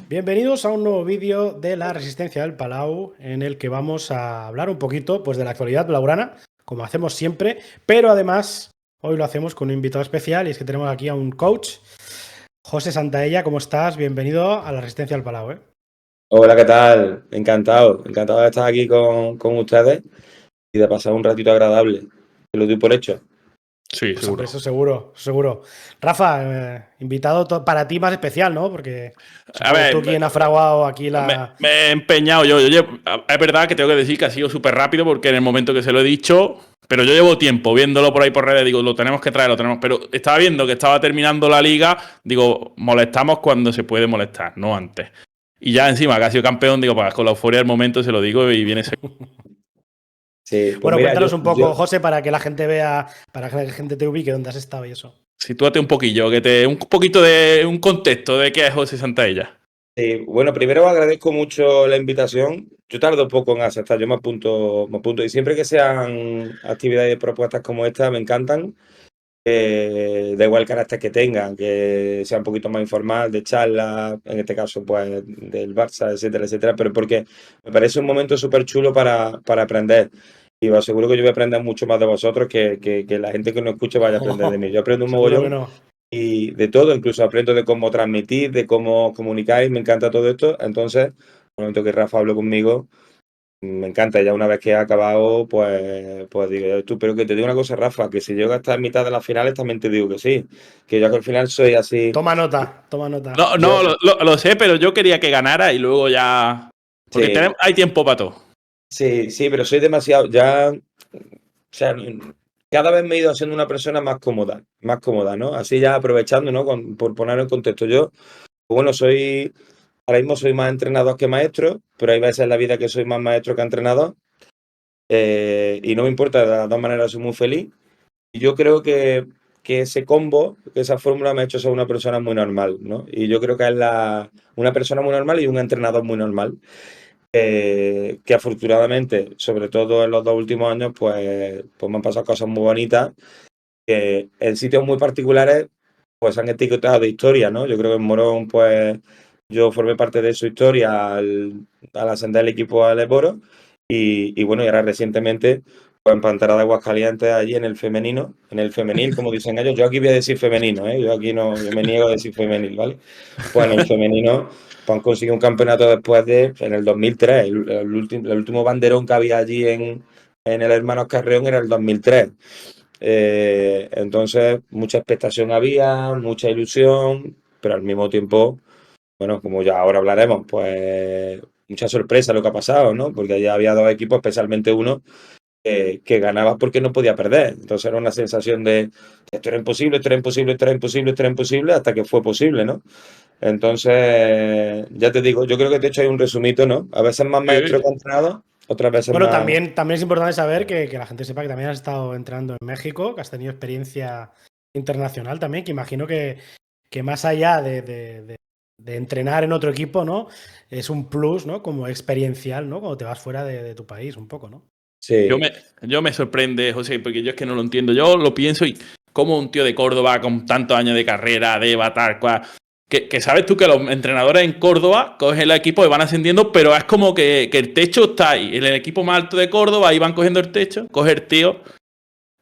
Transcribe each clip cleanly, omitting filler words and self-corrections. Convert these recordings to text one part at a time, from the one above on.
Bienvenidos a un nuevo vídeo de la Resistencia del Palau, en el que vamos a hablar un poquito pues, de la actualidad blaugrana, como hacemos siempre, pero además hoy lo hacemos con un invitado especial, y es que tenemos aquí a un coach, José Santaella. ¿Cómo estás? Bienvenido a la Resistencia del Palau. Hola, ¿qué tal? Encantado de estar aquí con ustedes y de pasar un ratito agradable. Te lo doy por hecho. Sí, pues seguro. Eso seguro. Rafa, invitado para ti más especial, ¿no? Porque a ver, tú quien ha fraguado aquí la... Me he empeñado yo. Es verdad que tengo que decir que ha sido súper rápido, porque en el momento que se lo he dicho, pero yo llevo tiempo viéndolo por ahí por redes, digo, lo tenemos que traer, pero estaba viendo que estaba terminando la liga, digo, molestamos cuando se puede molestar, no antes. Y ya encima que ha sido campeón, digo, pues con la euforia del momento se lo digo y viene ese... Sí, pues bueno, mira, cuéntanos un poco, José, para que la gente vea, para que la gente te ubique dónde has estado y eso. Sitúate un poquillo, un poquito de un contexto de qué es José Santaella. Sí, bueno, primero agradezco mucho la invitación. Yo tardo poco en aceptar, yo me apunto. Y siempre que sean actividades y propuestas como esta, me encantan. Da igual el carácter que tengan, que sea un poquito más informal, de charla, en este caso, pues, del Barça, etcétera, pero porque me parece un momento súper chulo para aprender. Y os aseguro que yo voy a aprender mucho más de vosotros que la gente que nos escuche vaya a aprender de mí. Yo aprendo un mogollón y de todo, incluso aprendo de cómo transmitir, de cómo comunicar, y me encanta todo esto. Entonces, en el momento que Rafa habló conmigo, me encanta. Ya una vez que ha acabado, pues digo, tú, pero que te digo una cosa, Rafa, que si llego a estar en mitad de las finales, también te digo que sí, que yo al final soy así. Toma nota. No, lo sé, pero yo quería que ganara y luego ya... Porque Sí. hay tiempo para todo. Sí, pero soy demasiado, ya, o sea, cada vez me he ido haciendo una persona más cómoda, ¿no? Así ya aprovechando, ¿no? Por poner en contexto, yo, bueno, ahora mismo soy más entrenador que maestro, pero hay veces en la vida que soy más maestro que entrenador, y no me importa, de las dos maneras soy muy feliz. Y yo creo que ese combo, que esa fórmula me ha hecho ser una persona muy normal, ¿no? Y yo creo que es una persona muy normal y un entrenador muy normal. Que afortunadamente, sobre todo en los 2 últimos años, pues me han pasado cosas muy bonitas, que en sitios muy particulares pues han etiquetado de historia, ¿no? Yo creo que en Morón, pues yo formé parte de su historia al ascender el equipo al Eboro, y bueno, y ahora recientemente pues en Pantera de Aguascalientes, allí en el femenil, como dicen ellos. Yo aquí voy a decir femenino, ¿eh? Yo me niego a decir femenil, ¿vale? Pues en el femenino pues han conseguido un campeonato después en el 2003. El último banderón que había allí en el Hermanos Carreón era el 2003. Entonces, mucha expectación había, mucha ilusión, pero al mismo tiempo, bueno, como ya ahora hablaremos, pues mucha sorpresa lo que ha pasado, ¿no? Porque ya había dos equipos, especialmente uno, que ganaba porque no podía perder. Entonces era una sensación de esto era imposible, hasta que fue posible, ¿no? Entonces, ya te digo, yo creo que te he hecho ahí un resumito, ¿no? A veces más maestro que entrenador, otras veces bueno, más... también es importante saber que la gente sepa que también has estado entrenando en México, que has tenido experiencia internacional también, que imagino que más allá de entrenar en otro equipo, ¿no? Es un plus, ¿no? Como experiencial, ¿no? Cuando te vas fuera de tu país, un poco, ¿no? Sí. Yo me sorprende, José, porque yo es que no lo entiendo. Yo lo pienso y como un tío de Córdoba con tantos años de carrera, de batar, que sabes tú que los entrenadores en Córdoba cogen el equipo y van ascendiendo, pero es como que el techo está ahí. En el equipo más alto de Córdoba, ahí van cogiendo el techo, coge el tío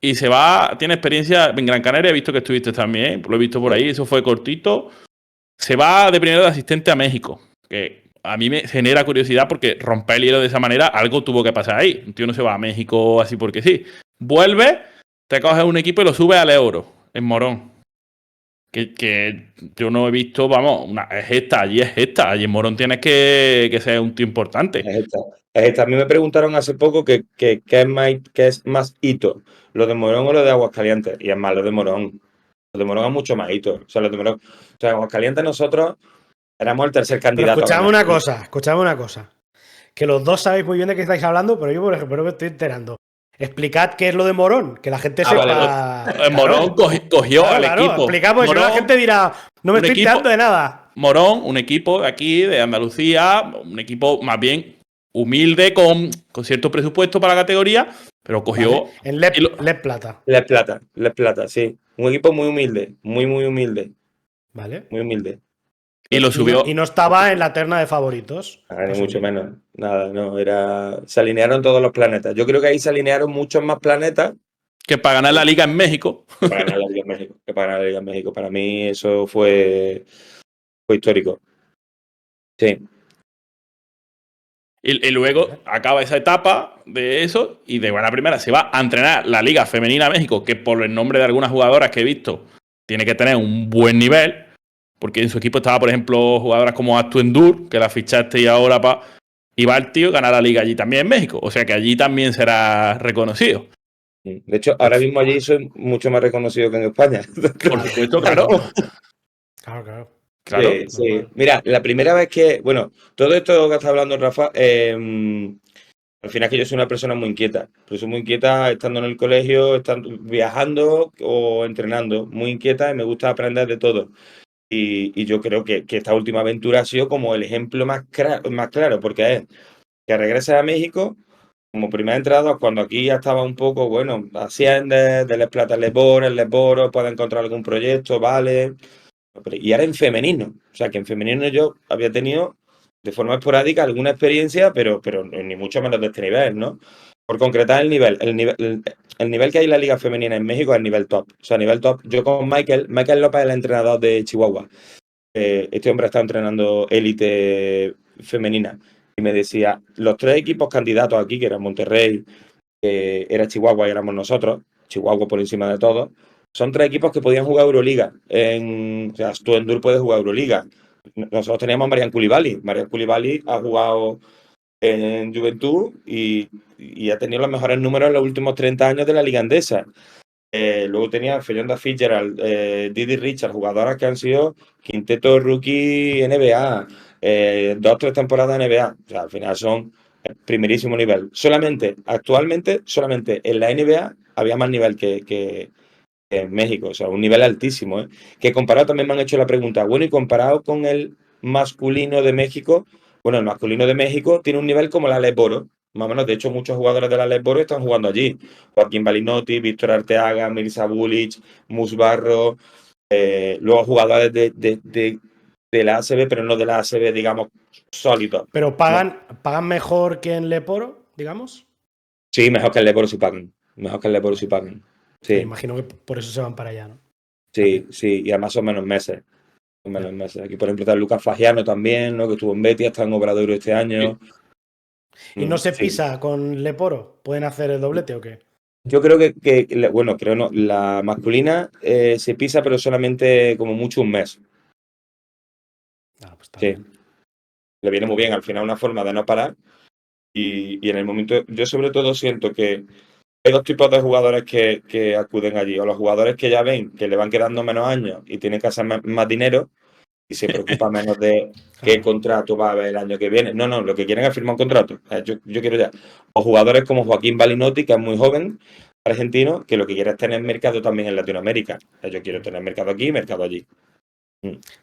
y se va. Tiene experiencia en Gran Canaria, he visto que estuviste también, lo he visto por ahí, eso fue cortito. Se va de primero de asistente a México, que a mí me genera curiosidad porque romper el hielo de esa manera, algo tuvo que pasar ahí. Un tío no se va a México así porque sí. Vuelve, te coges un equipo y lo subes al Euro, en Morón. Que yo no he visto, vamos, allí es esta. Allí en Morón tienes que ser un tío importante. Es esta. A mí me preguntaron hace poco qué es más hito, lo de Morón o lo de Aguascalientes. Y es más, lo de Morón. Lo de Morón es mucho más hito. O sea, lo de Morón. O sea, Aguascalientes nosotros éramos el tercer candidato. Pero escuchadme una cosa. Que los dos sabéis muy bien de qué estáis hablando, pero yo, por ejemplo, me estoy enterando. Explicad qué es lo de Morón, que la gente sepa. Vale. Morón cogió al equipo. Explicamos, Morón, la gente dirá, no me estoy enterando de nada. Morón, un equipo aquí de Andalucía, un equipo más bien humilde con cierto presupuesto para la categoría, pero cogió... Vale. En Lep Plata. Les Plata, sí. Un equipo muy humilde, muy humilde, Vale. muy humilde. Y lo subió. Y no estaba en la terna de favoritos. Ni mucho menos. Nada, no. Se alinearon todos los planetas. Yo creo que ahí se alinearon muchos más planetas Que para ganar la liga en México. para ganar la Liga en México. Que para ganar la Liga en México. Para mí eso fue histórico. Sí. Y luego acaba esa etapa de eso y de buena primera se va a entrenar la Liga Femenina México, que por el nombre de algunas jugadoras que he visto, tiene que tener un buen nivel, porque en su equipo estaba, por ejemplo, jugadoras como Astuendur, que la fichaste y ahora y va el tío a ganar la Liga allí también en México. O sea que allí también será reconocido. De hecho, ahora mismo allí soy mucho más reconocido que en España. Por supuesto, claro. Claro. Claro. Sí. Mira, la primera vez que, bueno, todo esto que está hablando Rafa, al final es que yo soy una persona muy inquieta. Pero soy muy inquieta estando en el colegio, estando, viajando o entrenando. Muy inquieta y me gusta aprender de todo. Y yo creo que esta última aventura ha sido como el ejemplo más claro, porque es que regreses a México como primer entrenador, cuando aquí ya estaba un poco, bueno, asciendes, de Les Plata al Leboro, el Leboro, puedes encontrar algún proyecto, vale. Y ahora en femenino, o sea que en femenino yo había tenido de forma esporádica alguna experiencia, pero ni mucho menos de este nivel, ¿no? Por concretar el nivel que hay en la liga femenina en México es el nivel top. O sea, nivel top, yo con Michael López es el entrenador de Chihuahua. Este hombre está entrenando élite femenina. Y me decía, los 3 equipos candidatos aquí, que eran Monterrey, era Chihuahua y éramos nosotros, Chihuahua por encima de todos, son 3 equipos que podían jugar Euroliga. O sea, tú en Dur puedes jugar Euroliga. Nosotros teníamos a Marian Coulibaly. Marian Coulibaly ha jugado en Juventud y ha tenido los mejores números en los últimos 30 años de la Liga Andesa. Luego tenía Fernanda Fitzgerald, Didi Richard, jugadoras que han sido quinteto rookie NBA, 2 o 3 temporadas NBA. O sea, al final son el primerísimo nivel. Actualmente, solamente en la NBA había más nivel que en México. O sea, un nivel altísimo. Que comparado también me han hecho la pregunta, bueno, y comparado con el masculino de México, bueno, el masculino de México tiene un nivel como la Leboro. Más o menos, de hecho, muchos jugadores de la Leboro están jugando allí. Joaquín Balinotti, Víctor Arteaga, Mirza Bulic, Musbarro, luego jugadores de la ACB, pero no de la ACB, digamos, sólidos. ¿Pero pagan mejor que en Leporo, digamos? Sí, mejor que el Leboro sí pagan. Mejor que el Leboro sí pagan. Sí. Me imagino que por eso se van para allá, ¿no? Sí, y además son menos meses. Aquí, por ejemplo, está Lucas Fagiano también, ¿no? Que estuvo en Betis, está en Obradoiro este año. ¿Y no se pisa con Leporo? ¿Pueden hacer el doblete o qué? Yo creo bueno, creo no. La masculina se pisa, pero solamente como mucho un mes. Pues está Sí. bien. Le viene muy bien, al final una forma de no parar. Y en el momento, yo sobre todo siento que hay 2 tipos de jugadores que acuden allí. O los jugadores que ya ven que le van quedando menos años y tienen que hacer más dinero y se preocupa menos de qué contrato va a haber el año que viene. No, lo que quieren es firmar un contrato. Yo quiero ya. O jugadores como Joaquín Balinotti, que es muy joven, argentino, que lo que quiere es tener mercado también en Latinoamérica. Yo quiero tener mercado aquí y mercado allí.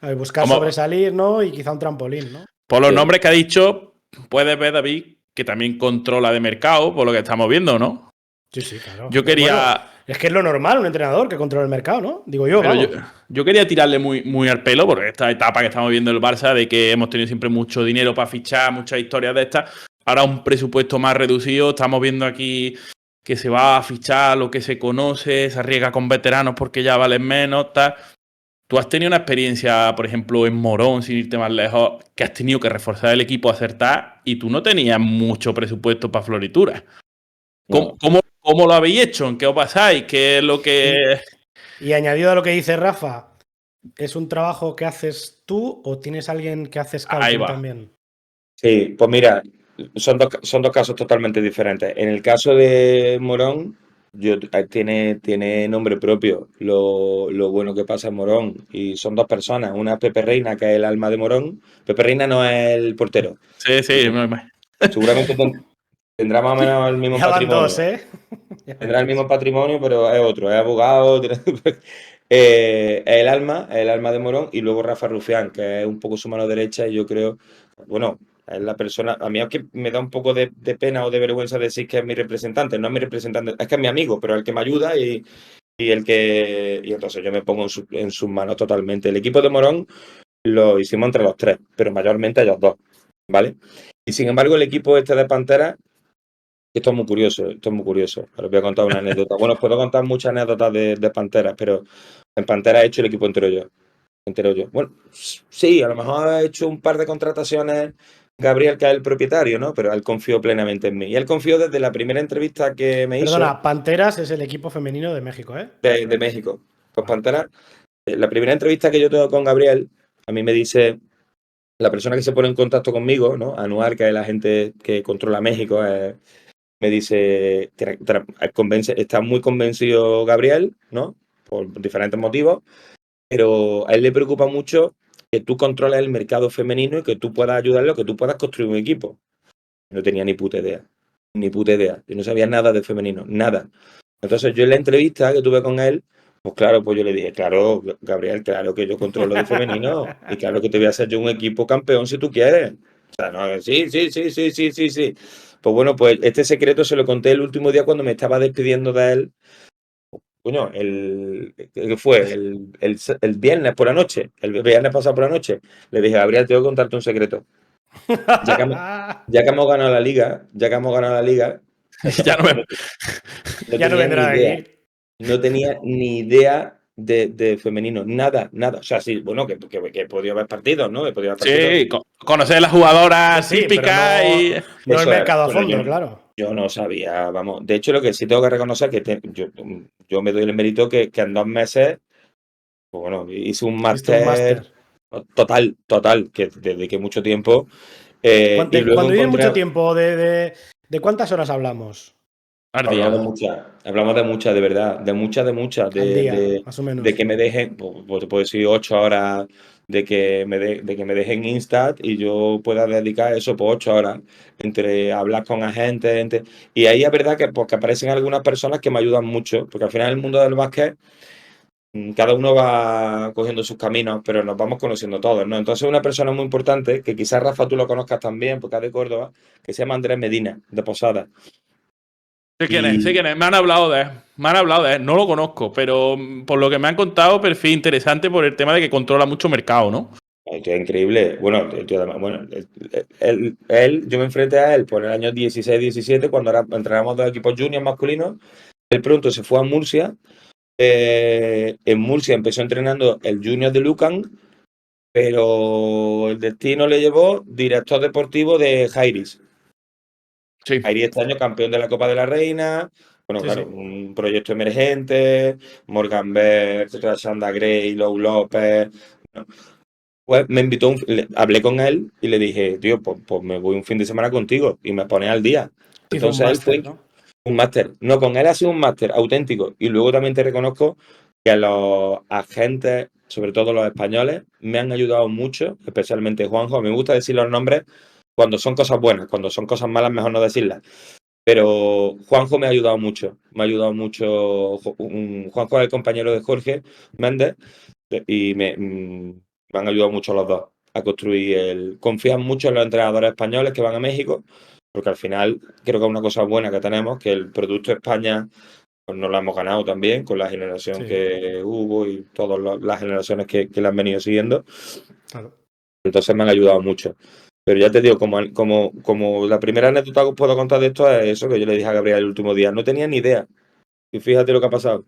A ver, buscar sobresalir, ¿no? Y quizá un trampolín, ¿no? Por los nombres que ha dicho, puedes ver, David, que también controla de mercado, por lo que estamos viendo, ¿no? Sí, claro. Yo quería... Bueno, es que es lo normal, un entrenador que controla el mercado, ¿no? Digo yo, vamos. Yo quería tirarle muy al pelo por esta etapa que estamos viendo en el Barça, de que hemos tenido siempre mucho dinero para fichar, muchas historias de estas. Ahora un presupuesto más reducido. Estamos viendo aquí que se va a fichar lo que se conoce, se arriesga con veteranos porque ya valen menos, tal. Tú has tenido una experiencia, por ejemplo, en Morón, sin irte más lejos, que has tenido que reforzar el equipo, acertar, y tú no tenías mucho presupuesto para florituras. No. ¿Cómo lo habéis hecho? ¿En qué os pasáis? ¿Qué es lo que...? Y añadido a lo que dice Rafa, ¿es un trabajo que haces tú o tienes alguien que hace scouting también? Sí, pues mira, son dos casos totalmente diferentes. En el caso de Morón, tiene nombre propio lo bueno que pasa en Morón. Y son 2 personas. Una es Pepe Reina, que es el alma de Morón. Pepe Reina no es el portero. Sí. Seguramente tendrá más o menos el mismo Ya van patrimonio. 2, ¿eh? Tendrá el mismo patrimonio, pero es otro, es abogado. Es el alma de Morón. Y luego Rafa Rufián, que es un poco su mano derecha. Y yo creo, bueno, Es la persona, a mí es que me da un poco de pena o de vergüenza decir que es mi representante, no es mi representante, es que es mi amigo, pero el que me ayuda y entonces yo me pongo en sus manos totalmente. El equipo de Morón lo hicimos entre los tres, pero mayormente ellos dos, ¿vale? Y sin embargo, el equipo este de Pantera, esto es muy curioso, Ahora os voy a contar una anécdota. Bueno, os puedo contar muchas anécdotas de Pantera, pero en Pantera he hecho el equipo entero yo. Bueno, sí, a lo mejor ha hecho un par de contrataciones Gabriel, que es el propietario, ¿no? Pero él confió plenamente en mí. Y él confió desde la primera entrevista que me hizo Perdona, Panteras es el equipo femenino de México, ¿eh? de México. Pues Pantera, la primera entrevista que yo tengo con Gabriel, a mí me dice la persona que se pone en contacto conmigo, ¿no? Anuar, que es la gente que controla México, me dice, está muy convencido Gabriel, ¿no? Por diferentes motivos, pero a él le preocupa mucho que tú controles el mercado femenino y que tú puedas ayudarlo, que tú puedas construir un equipo. No tenía ni puta idea, ni puta idea. Yo no sabía nada de femenino, nada. Entonces yo en la entrevista que tuve con él, pues claro, pues yo le dije, claro, Gabriel, claro que yo controlo de femenino y claro que te voy a hacer yo un equipo campeón si tú quieres. O sea, no, sí, sí, sí, sí, sí, sí, sí. Pues bueno, pues este secreto se lo conté el último día cuando me estaba despidiendo de él. Coño, ¿qué fue? El viernes por la noche, el viernes pasado por la noche. Le dije, Gabriel, tengo que contarte un secreto. Ya que, ya que hemos ganado la liga, Ya no me... no Ya no tenía ni vendrá idea. aquí. No tenía ni idea de femenino. Nada, nada. O sea, sí, bueno, que he podido ver partidos, ¿no? He podido ver partidos. Sí, conocer las jugadoras Sí, pero típicas y... no el Eso era. mercado a Pero fondo, claro. yo no sabía, vamos. De hecho, lo que sí tengo que reconocer es que yo me doy el mérito que en 2 meses, pues bueno, hice un Hiciste un máster máster. total, que dediqué mucho tiempo. Y luego Cuando dices encontré. mucho tiempo, ¿de cuántas horas hablamos? Al Hablamos de día. muchas, de verdad, Al día, más o de menos. que me dejen, pues te puedo decir 8 horas de que me dejen Instat y yo pueda dedicar eso por 8 horas entre hablar con agentes, y ahí es verdad que, pues, que aparecen algunas personas que me ayudan mucho, porque al final el mundo del básquet, cada uno va cogiendo sus caminos, pero nos vamos conociendo todos, ¿no? Entonces una persona muy importante, que quizás Rafa tú lo conozcas también, porque es de Córdoba, que se llama Andrés Medina, de Posada. Sé quién es, sé Y quién es. Me han hablado de él. Me han hablado de él. No lo conozco, pero por lo que me han contado, perfil interesante por el tema de que controla mucho mercado, ¿no? el tío es increíble. Bueno, el tío además, bueno, yo me enfrenté a él por el año 16-17, cuando entrenábamos dos equipos juniors masculinos. Él pronto se fue a Murcia. En Murcia empezó entrenando el junior de Lucan, pero el destino le llevó director deportivo de Jairis. Sí, Jairis este año campeón de la Copa de la Reina. Bueno, Sí, claro, sí. un proyecto emergente. Morgan Berg, Shanda Gray, Lou López. Pues me invitó, hablé con él y le dije, tío, pues me voy un fin de semana contigo y me pone al día. Se hizo un Entonces él máster, fue ¿no? un máster. No, con él ha sido un máster auténtico. Y luego también te reconozco que los agentes, sobre todo los españoles, me han ayudado mucho, especialmente Juanjo. Me gusta decir los nombres cuando son cosas buenas, cuando son cosas malas, mejor no decirlas. Pero Juanjo me ha ayudado mucho. Me ha ayudado mucho. Juanjo es el compañero de Jorge Méndez y me han ayudado mucho los dos a construir confían mucho en los entrenadores españoles que van a México, porque al final creo que es una cosa buena que tenemos, que el producto España pues nos lo hemos ganado también con la generación Sí, que hubo y todas las generaciones que la han venido siguiendo. claro. Entonces me han ayudado mucho. Pero ya te digo, como la primera anécdota que os puedo contar de esto es eso que yo le dije a Gabriel el último día. No tenía ni idea. Y fíjate lo que ha pasado.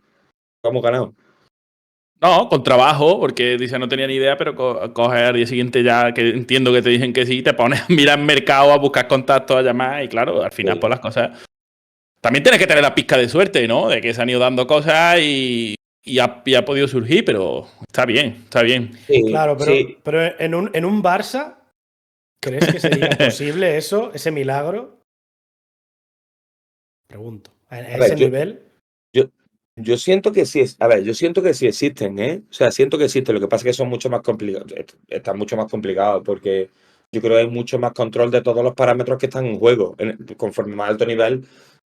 Hemos ganado. no, con trabajo, porque dice no tenía ni idea, pero coges al día siguiente ya, que entiendo que te dicen que sí, te pones a mirar mercado, a buscar contactos, a llamar, y claro, al final, Sí. pues las cosas. También tienes que tener la pizca de suerte, ¿no? De que se han ido dando cosas y ha podido surgir, pero está bien, está bien. Sí, Claro, sí. pero en un Barça, ¿crees que sería posible eso, ese milagro? Pregunto. ¿A A ver, ese nivel? Yo, yo siento que sí, a ver, yo siento que sí existen, ¿eh? O sea, siento que existen, lo que pasa es que son mucho más complicados, están mucho más complicados porque yo creo que hay mucho más control de todos los parámetros que están en juego. Conforme más alto nivel,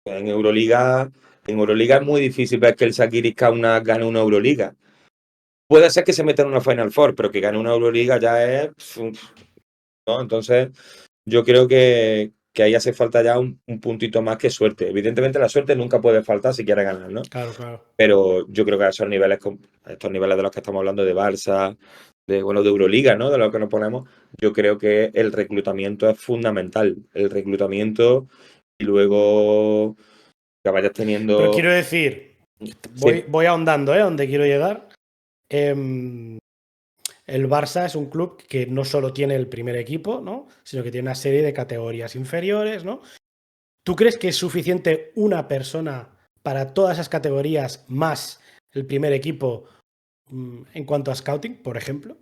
en Euroliga, es muy difícil ver que el Žalgiris Kaunas gane una Euroliga. Puede ser que se meta en una Final Four, pero que gane una Euroliga ya es, ¿no? Entonces, yo creo que ahí hace falta ya un puntito más que suerte. Evidentemente la suerte nunca puede faltar si quieres ganar, ¿no? Claro, claro. Pero yo creo que a estos niveles de los que estamos hablando de Barça, de Euroliga, ¿no? De lo que nos ponemos, yo creo que el reclutamiento es fundamental. El reclutamiento y luego que vayas Pero teniendo. quiero decir, Sí, voy ahondando, ¿eh? Donde quiero llegar. El Barça es un club que no solo tiene el primer equipo, ¿no? Sino que tiene una serie de categorías inferiores, ¿no? ¿Tú crees que es suficiente una persona para todas esas categorías más el primer equipo en cuanto a scouting, por ejemplo?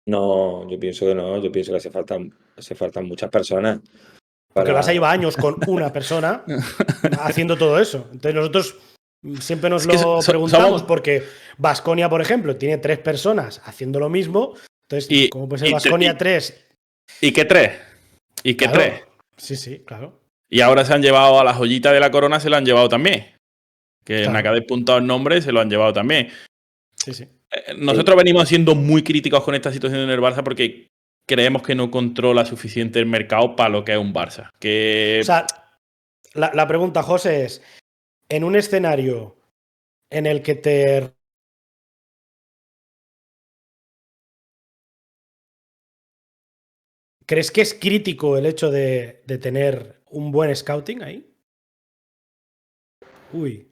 no, yo pienso que no, yo pienso que hace faltan muchas personas Porque el para. Barça lleva años con una persona haciendo todo eso. Entonces nosotros siempre nos Es que lo preguntamos somos. porque Baskonia, por ejemplo, tiene 3 personas haciendo lo mismo. Entonces, Y, ¿cómo puede ser y, Baskonia 3? y qué tres. Y qué tres. Claro, sí, claro. Y ahora se han llevado a la joyita de la corona, se lo han llevado también. Que me Claro. acaba de apuntar el nombre, se lo han llevado también. Sí. Nosotros venimos siendo muy críticos con esta situación en el Barça porque creemos que no controla suficiente el mercado para lo que es un Barça. O sea, la pregunta, José, es: en un escenario en el que te... ¿Crees que es crítico el hecho de tener un buen scouting ahí? Uy,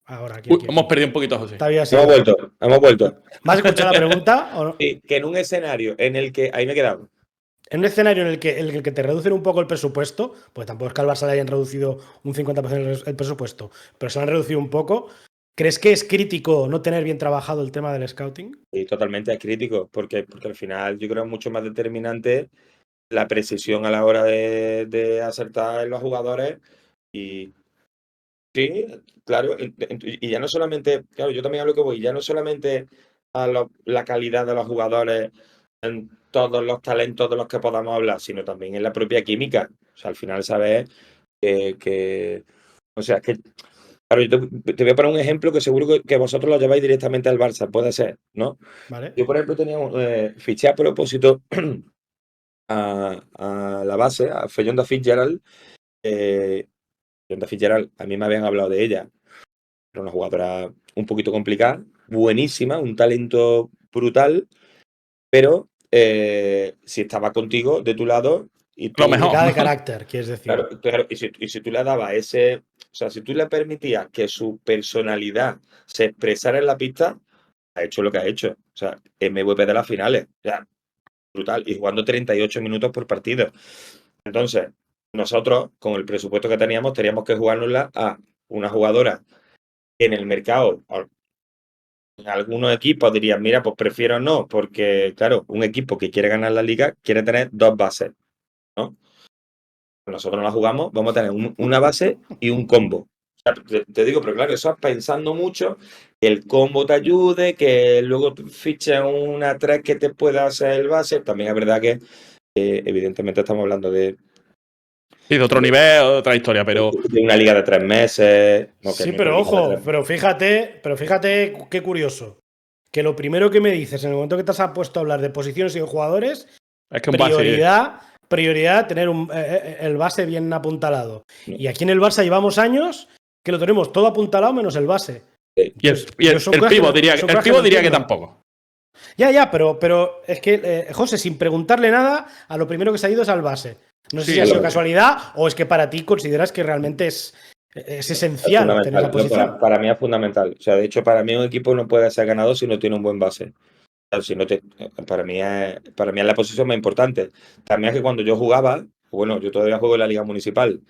ahora aquí. Hemos perdido un poquito a José. Está bien así. Hemos vuelto. ¿Me has escuchado la pregunta o no? Sí, que en un escenario en el que. Ahí me he quedado. En un escenario en el que te reducen un poco el presupuesto, pues tampoco es que al Barça le hayan reducido un 50% el presupuesto, pero se lo han reducido un poco. ¿Crees que es crítico no tener bien trabajado el tema del scouting? Y totalmente es crítico, porque al final yo creo que es mucho más determinante la precisión a la hora de acertar en los jugadores. Y sí, claro, y ya no solamente, claro, yo también a lo que voy, ya no solamente a la calidad de los jugadores en todos los talentos de los que podamos hablar, sino también en la propia química. O sea, al final sabes o sea, es que, claro, yo te voy a poner un ejemplo que seguro que vosotros lo lleváis directamente al Barça, puede ser, ¿no? ¿Vale? Yo, por ejemplo, fiché a propósito a la base, a Fellonda Fitzgerald. Fellonda Fitzgerald, a mí me habían hablado de ella. Era una jugadora un poquito complicada, buenísima, un talento brutal, pero si estaba contigo, de tu lado, y Lo tú, mejor. Complicada de carácter, quieres decir. claro, y si tú le dabas o sea, si tú le permitías que su personalidad se expresara en la pista, ha hecho lo que ha hecho. O sea, MVP de las finales. O sea, brutal. Y jugando 38 minutos por partido. Entonces, nosotros, con el presupuesto que teníamos que jugárnosla a una jugadora que en el mercado, en algunos equipos dirían, mira, pues prefiero no, porque, claro, un equipo que quiere ganar la liga quiere tener 2 bases, ¿no? Nosotros no la jugamos, vamos a tener una base y un combo. O sea, te digo, pero claro, eso es pensando mucho que el combo te ayude, que luego fiches una 3 que te pueda hacer el base. También es verdad que evidentemente estamos hablando Sí, de otro nivel, otra historia, pero de una liga de 3 meses. No, que Sí, ni una pero liga de ojo, 3 pero fíjate qué curioso. Que lo primero que me dices en el momento que te has puesto a hablar de posiciones y de jugadores, es que un base. prioridad tener el base bien apuntalado. No. Y aquí en el Barça llevamos años que lo tenemos todo apuntalado menos el base. Y el pivo diría que tampoco. Ya, pero es que, José, sin preguntarle nada, a lo primero que se ha ido es al base. No sé Sí, si ha sido claro. casualidad o es que para ti consideras que realmente es esencial tener fundamental. esa No, posición. para mí es fundamental. O sea, de hecho, para mí un equipo no puede ser ganado si no tiene un buen base. Claro, si no para mí es la posición más importante. También es que cuando yo jugaba, bueno, yo todavía juego en la Liga Municipal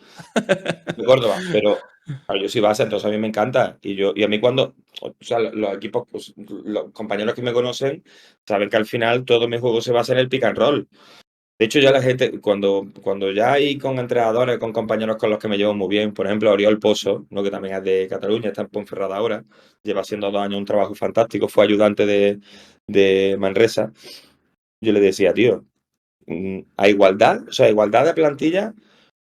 de Córdoba, pero claro, yo soy base, entonces a mí me encanta. Y a mí o sea, los equipos, pues, los compañeros que me conocen, saben que al final todo mi juego se basa en el pick and roll. De hecho, ya la gente, cuando ya hay con entrenadores, con compañeros con los que me llevo muy bien, por ejemplo, Oriol Pozo, ¿no? Que también es de Cataluña, está en Ponferrada ahora, lleva haciendo 2 años un trabajo fantástico, fue ayudante de Manresa. Yo le decía, tío, a igualdad, o sea, igualdad de plantilla,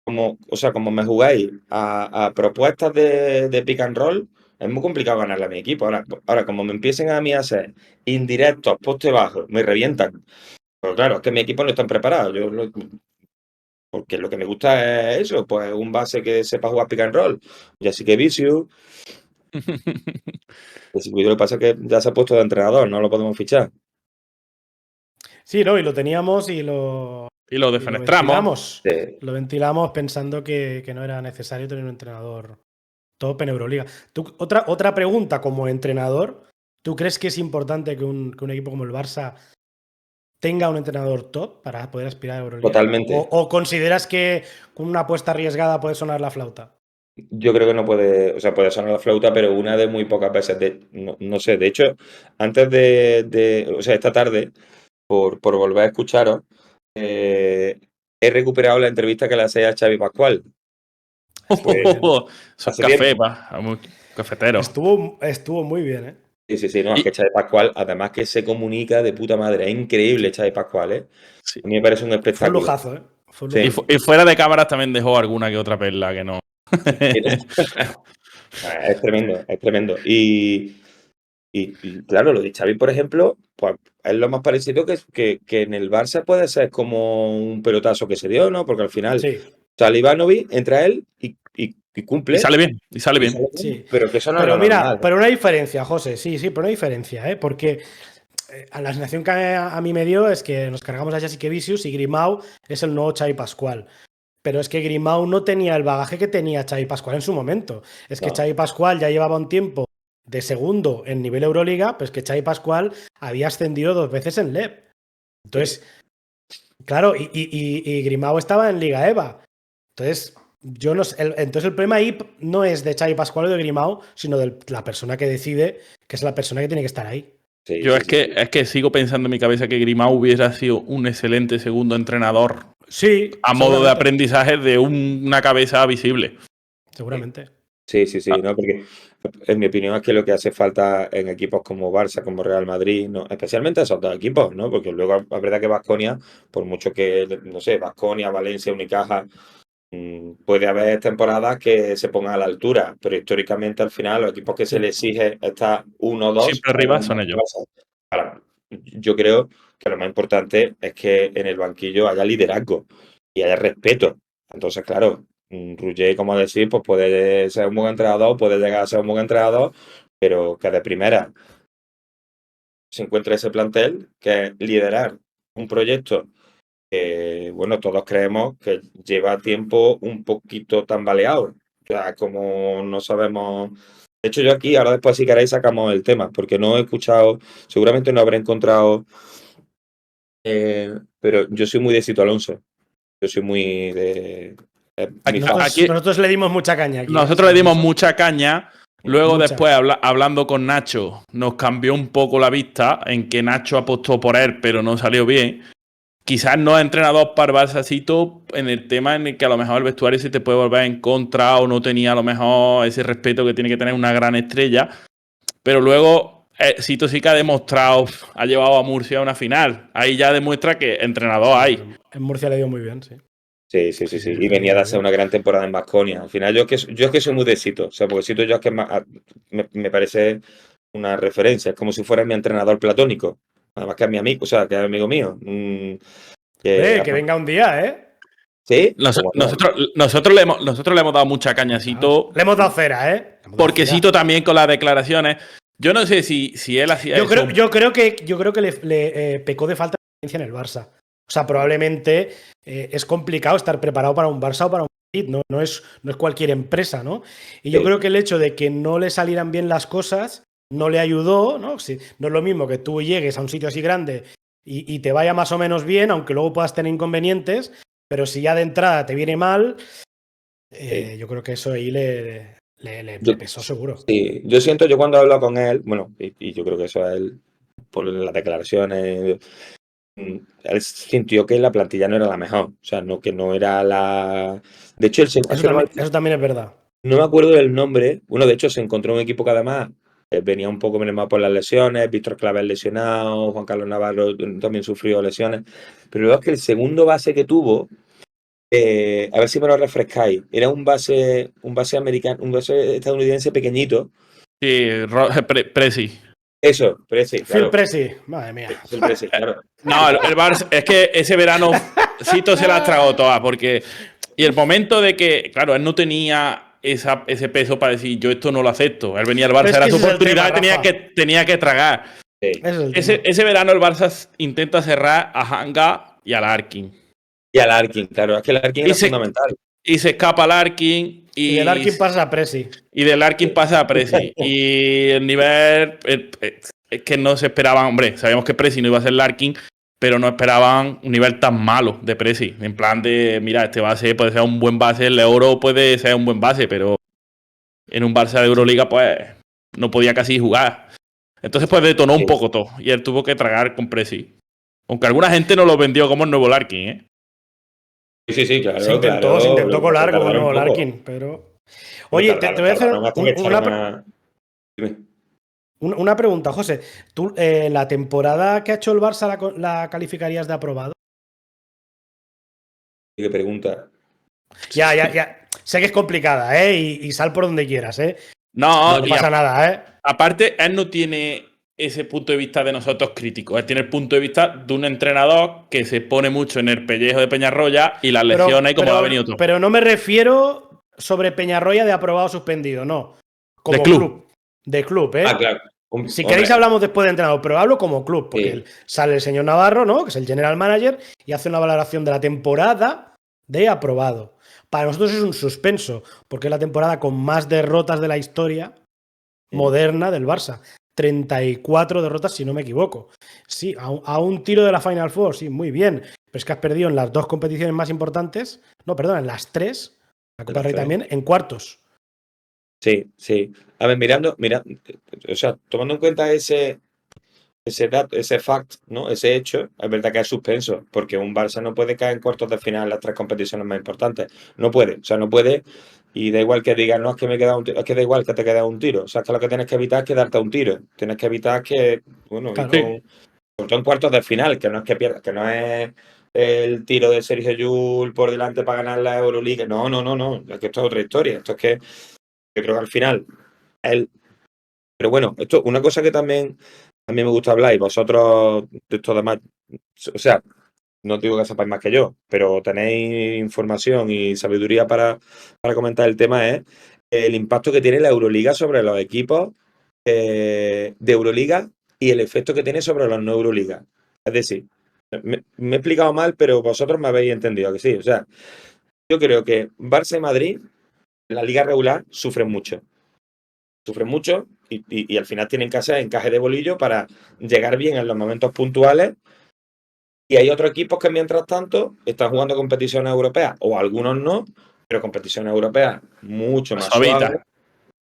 como me jugáis a propuestas de pick and roll, es muy complicado ganarle a mi equipo. Ahora, como me empiecen a mí a hacer indirectos, poste bajo, me revientan. Pero claro, es que mi equipo no están preparados. porque lo que me gusta es eso, pues un base que sepa jugar pick and roll. Ya sí que Vicious. Lo que pasa es que ya se ha puesto de entrenador, no lo podemos fichar. Sí, ¿no? Y lo teníamos y lo defenestramos. ventilamos. Lo ventilamos pensando que no era necesario tener un entrenador top en Euroliga. Otra pregunta como entrenador. ¿Tú crees que es importante que un equipo como el Barça tenga un entrenador top para poder aspirar a Euroliga? Totalmente. ¿O consideras que con una apuesta arriesgada puede sonar la flauta? Yo creo que no puede, o sea, puede sonar la flauta, pero una de muy pocas veces. No sé, de hecho, antes o sea, esta tarde, por volver a escucharos, he recuperado la entrevista que le hacía a Xavi Pascual. Sos café, cafetero. Estuvo muy bien, ¿eh? Sí, no, es que Xavi Pascual, además que se comunica de puta madre, es increíble Xavi Pascual, ¿eh? Sí. A mí me parece un espectáculo. Fue un lujazo, ¿eh? Fue un lujazo. Y fuera de cámaras también dejó alguna que otra perla que no. Es tremendo, es tremendo. Y claro, lo de Xavi, por ejemplo, pues es lo más parecido que en el Barça puede ser como un pelotazo que se dio, ¿no? Porque al final sale Ivanovic, entra él y cumple. Y sale bien, y sale bien. Sí. Pero que eso no pero es mira, normal. Pero una diferencia, José, sí, pero una diferencia, ¿eh? Porque la sensación que a mí me dio es que nos cargamos a Jessica Vicious y Grimau es el nuevo Xavi Pascual. Pero es que Grimau no tenía el bagaje que tenía Xavi Pascual en su momento. Es que Xavi Pascual ya llevaba un tiempo de segundo en nivel Euroliga, pues que Xavi Pascual había ascendido 2 veces en LEP. Entonces, claro, y Grimau estaba en Liga EVA. Entonces, yo no sé, entonces el problema ahí no es de Xavi Pascual o de Grimau, sino de la persona que decide, que es la persona que tiene que estar ahí. Yo es que sigo pensando en mi cabeza que Grimau hubiera sido un excelente segundo entrenador. Sí. A modo de aprendizaje de una cabeza visible. Seguramente. Sí, no, porque en mi opinión es que lo que hace falta en equipos como Barça, como Real Madrid, ¿no? Especialmente esos dos equipos, ¿no? Porque luego es verdad que Baskonia, por mucho que, no sé, Baskonia, Valencia, Unicaja, puede haber temporadas que se pongan a la altura, pero históricamente al final los equipos que se les exige estar 1 o 2. Siempre arriba son ellos. Ahora, yo creo que lo más importante es que en el banquillo haya liderazgo y haya respeto. Entonces, claro, Roger, como decir, pues puede ser un buen entrenador, puede llegar a ser un buen entrenador, pero que de primera se encuentre ese plantel, que es liderar un proyecto que, bueno, todos creemos que lleva tiempo un poquito tambaleado. O sea, como no sabemos. De hecho, yo aquí, ahora después si queréis sacamos el tema, porque no he escuchado, seguramente no habré encontrado, pero yo soy muy de Sito Alonso. Yo soy muy de. Nosotros le dimos mucha caña aquí. Nosotros le dimos mucha caña. Luego después, hablando con Nacho, nos cambió un poco la vista en que Nacho apostó por él, pero no salió bien. Quizás no es entrenador para Barça en el tema en el que a lo mejor el vestuario se te puede volver en contra o no tenía a lo mejor ese respeto que tiene que tener una gran estrella. Pero luego Sito sí que ha demostrado, ha llevado a Murcia a una final. Ahí ya demuestra que entrenador hay. En Murcia le dio muy bien, sí. Sí. Y venía de hacer una gran temporada en Baskonia. Al final, yo es que soy muy de Sito. O sea, porque Sito yo es que me parece una referencia. Es como si fuera mi entrenador platónico. Además que es mi amigo, o sea, que es amigo mío. Que venga un día, ¿eh? Sí. Nosotros le hemos dado mucha caña a Sito. Le hemos dado cera, ¿eh? Porque Sito también con las declaraciones. Yo no sé si él hacía yo eso. Yo creo que le pecó de falta de experiencia en el Barça. O sea, probablemente es complicado estar preparado para un Barça o para un Madrid, no es cualquier empresa, ¿no? Y yo creo que el hecho de que no le salieran bien las cosas no le ayudó, ¿no? Si, no es lo mismo que tú llegues a un sitio así grande y te vaya más o menos bien, aunque luego puedas tener inconvenientes, pero si ya de entrada te viene mal, yo creo que eso ahí le pesó seguro. Sí, yo cuando hablo con él, bueno, y yo creo que eso es él, por las declaraciones, él sintió que la plantilla no era la mejor, o sea, que no era la. De hecho, eso también es verdad. No me acuerdo del nombre. Bueno, de hecho, se encontró un equipo que además venía un poco mermado por las lesiones. Víctor Claver lesionado, Juan Carlos Navarro también sufrió lesiones. Pero luego es que el segundo base que tuvo, a ver si me lo refrescáis, era un base americano, un base estadounidense pequeñito. Sí, Presi. Eso, Presi, claro. Phil Presi, madre mía. Phil Presi, claro. No, el Barça, es que ese verano Sito se las tragó todas, porque... Y el momento de que, claro, él no tenía ese peso para decir, yo esto no lo acepto. Él venía al Barça, Es era que su ese es el oportunidad, tema, tenía que tragar. Sí. Ese es el tema. Ese verano el Barça intenta cerrar a Hanga y a Larkin. Y al Larkin, claro, es que el Larkin era se, fundamental. y se escapa Larkin Y de Larkin pasa a Presi. y de Larkin pasa a Presi. Y el nivel es que no se esperaban, hombre, sabíamos que Presi no iba a ser Larkin, pero no esperaban un nivel tan malo de Presi. En plan de, mira, este base puede ser un buen base, el Euro puede ser un buen base, pero en un Barça de Euroliga, pues, no podía casi jugar. Entonces, pues, detonó un poco todo. Y él tuvo que tragar con Presi. Aunque alguna gente no lo vendió como el nuevo Larkin, ¿eh? Sí, claro. Se intentó colar como el nuevo Larkin, pero... Oye, te voy a hacer una pregunta, José. ¿Tú la temporada que ha hecho el Barça la calificarías de aprobado? ¿Qué pregunta? Ya. Sé que es complicada, ¿eh? Y sal por donde quieras, ¿eh? No pasa nada, ¿eh? Aparte, él no tiene ese punto de vista de nosotros críticos. Él tiene el punto de vista de un entrenador que se pone mucho en el pellejo de Peñarroya y las lesiones y cómo ha venido todo. Pero no me refiero sobre Peñarroya de aprobado o suspendido, no. Como de club. De club, ¿eh? Ah, claro. Si queréis hablamos después de entrenador, pero hablo como club, porque sale el señor Navarro, ¿no? Que es el general manager, y hace una valoración de la temporada de aprobado. Para nosotros es un suspenso, porque es la temporada con más derrotas de la historia moderna del Barça. 34 derrotas, si no me equivoco. Sí, a un tiro de la Final Four, sí, muy bien. Pero es que has perdido en las dos competiciones más importantes. No, perdón, en las tres. La Copa del Rey también, en cuartos. Sí. A ver, mirando, o sea, tomando en cuenta ese fact, ¿no? Ese hecho, es verdad que es suspenso, porque un Barça no puede caer en cuartos de final en las tres competiciones más importantes. No puede, y da igual que digas, no, es que me he quedado un tiro, es que da igual que te quede un tiro. O sea, es que lo que tienes que evitar es quedarte a un tiro. Tienes que evitar que, bueno, claro. en cuartos de final, que no es que pierdas, que no es el tiro de Sergio Llull por delante para ganar la Euroliga. No, es que esto es otra historia. Esto es que yo creo que al final pero bueno, esto, una cosa que también a mí me gusta hablar, y vosotros de esto además, o sea, no digo que sepáis más que yo, pero tenéis información y sabiduría para comentar el tema, es el impacto que tiene la Euroliga sobre los equipos de Euroliga y el efecto que tiene sobre los no Euroliga. Es decir, me he explicado mal, pero vosotros me habéis entendido que sí. O sea, yo creo que Barça y Madrid, la liga regular, sufren mucho y al final tienen que hacer encaje de bolillo para llegar bien en los momentos puntuales. Y hay otros equipos que mientras tanto están jugando competiciones europeas, o algunos no, pero competiciones europeas mucho más suaves,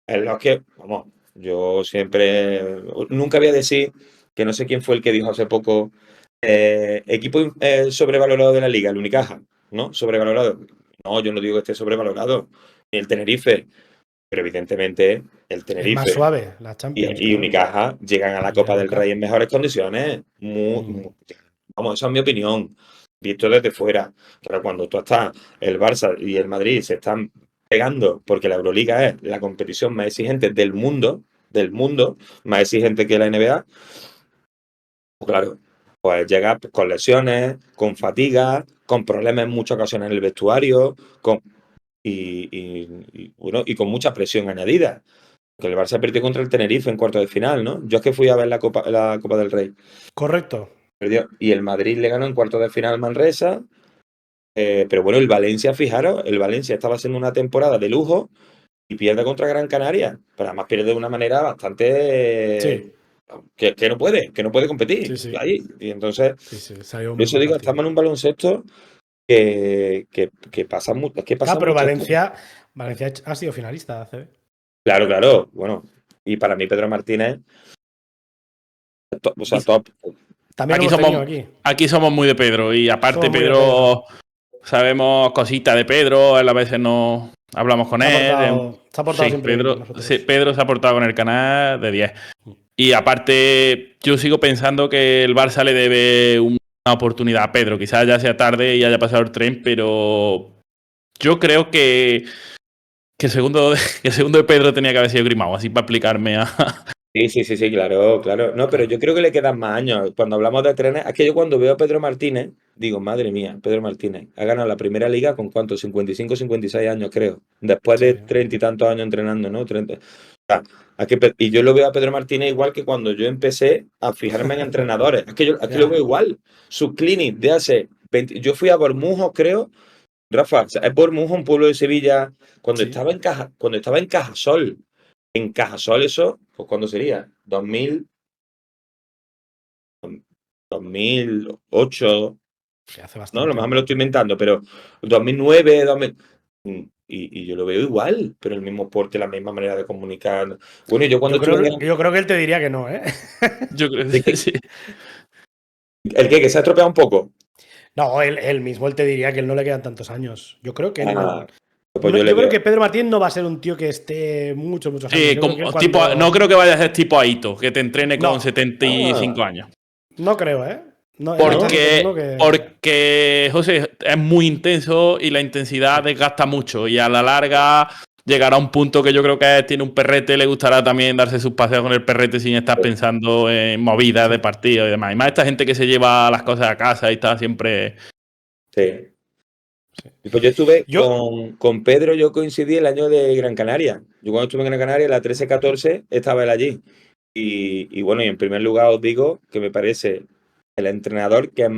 en los que, vamos, yo siempre, nunca voy a decir, que no sé quién fue el que dijo hace poco, equipo sobrevalorado de la liga, el Unicaja, ¿no? Sobrevalorado. No, yo no digo que esté sobrevalorado, ni el Tenerife. Pero evidentemente el Tenerife es más suave, la Champions, y Unicaja llegan a la Copa del Rey en mejores condiciones. Vamos, esa es mi opinión, visto desde fuera. Pero cuando tú estás, el Barça y el Madrid se están pegando, porque la Euroliga es la competición más exigente del mundo, más exigente que la NBA, pues claro, pues llega con lesiones, con fatiga, con problemas en muchas ocasiones en el vestuario, bueno, y con mucha presión añadida. Que el Barça perdió contra el Tenerife en cuartos de final, ¿no? Yo es que fui a ver la Copa del Rey. Correcto. Perdió. Y el Madrid le ganó en cuartos de final al Manresa. Pero bueno, el Valencia, fijaros, el Valencia estaba haciendo una temporada de lujo y pierde contra Gran Canaria. Pero además pierde de una manera bastante... Sí. Que no puede competir. Sí. Ahí. Y entonces, salió por eso digo, estamos en un baloncesto que pasa mucho. Es que pasa pero mucho. Valencia ha sido finalista de ACB. Claro. Bueno, y para mí Pedro Martínez, top. También aquí somos muy de Pedro. Y aparte, Pedro, sabemos cositas de Pedro. A veces no hablamos con él. Se ha portado siempre Pedro se ha portado con el canal de 10. Y aparte, yo sigo pensando que el Barça le debe una oportunidad a Pedro. Quizás ya sea tarde y haya pasado el tren, pero yo creo que el segundo de Pedro tenía que haber sido Grimao, así para aplicarme Sí, claro, claro. No, pero yo creo que le quedan más años. Cuando hablamos de trenes, es que yo cuando veo a Pedro Martínez, digo, madre mía, Pedro Martínez ha ganado la primera liga con cuánto, 55, 56 años, creo. Después Sí, de 30 y tantos años entrenando, ¿no? 30. O sea, y yo lo veo a Pedro Martínez igual que cuando yo empecé a fijarme en entrenadores. Es que lo ya, veo igual. Su clinic de hace 20. Yo fui a Bormujos, creo. Rafa, o sea, es Bormujos, un pueblo de Sevilla, sí. cuando estaba en Cajasol. En Cajasol eso, pues ¿cuándo sería? 2008, Sí, hace no, a lo bastante. mejor me lo estoy inventando, pero 2009, 2000, y yo lo veo igual, pero el mismo porte, la misma manera de comunicar. Bueno, y yo cuando estuve en Yo creo que él te diría que no, ¿eh? Yo creo ¿de que qué? sí. ¿El qué? ¿Que se ha estropeado un poco? No, él mismo él te diría que él no le quedan tantos años. Yo creo que Ah, pues yo le yo creo veo. que Pedro Martín no va a ser un tío que esté muchos años. Sí, Yo creo que como, tipo, no cuando. creo que vaya a ser tipo Aito, que te entrene con No, 75 Ah, años. no creo, ¿eh? No, él está no, diciendo Porque, uno que. porque, José, es muy intenso y la intensidad Sí. desgasta mucho. Y a la larga llegará a un punto que yo creo que tiene un perrete, le gustará también darse sus paseos con el perrete sin estar pensando en movidas de Sí. partido y demás. Y más esta gente que se lleva las cosas a casa y está siempre. sí. Sí. Y pues yo estuve Yo. con Pedro, yo coincidí el año de Gran Canaria. Yo cuando estuve en Gran Canaria, la 13-14, estaba él allí. Y bueno, y en primer lugar os digo que me parece el entrenador que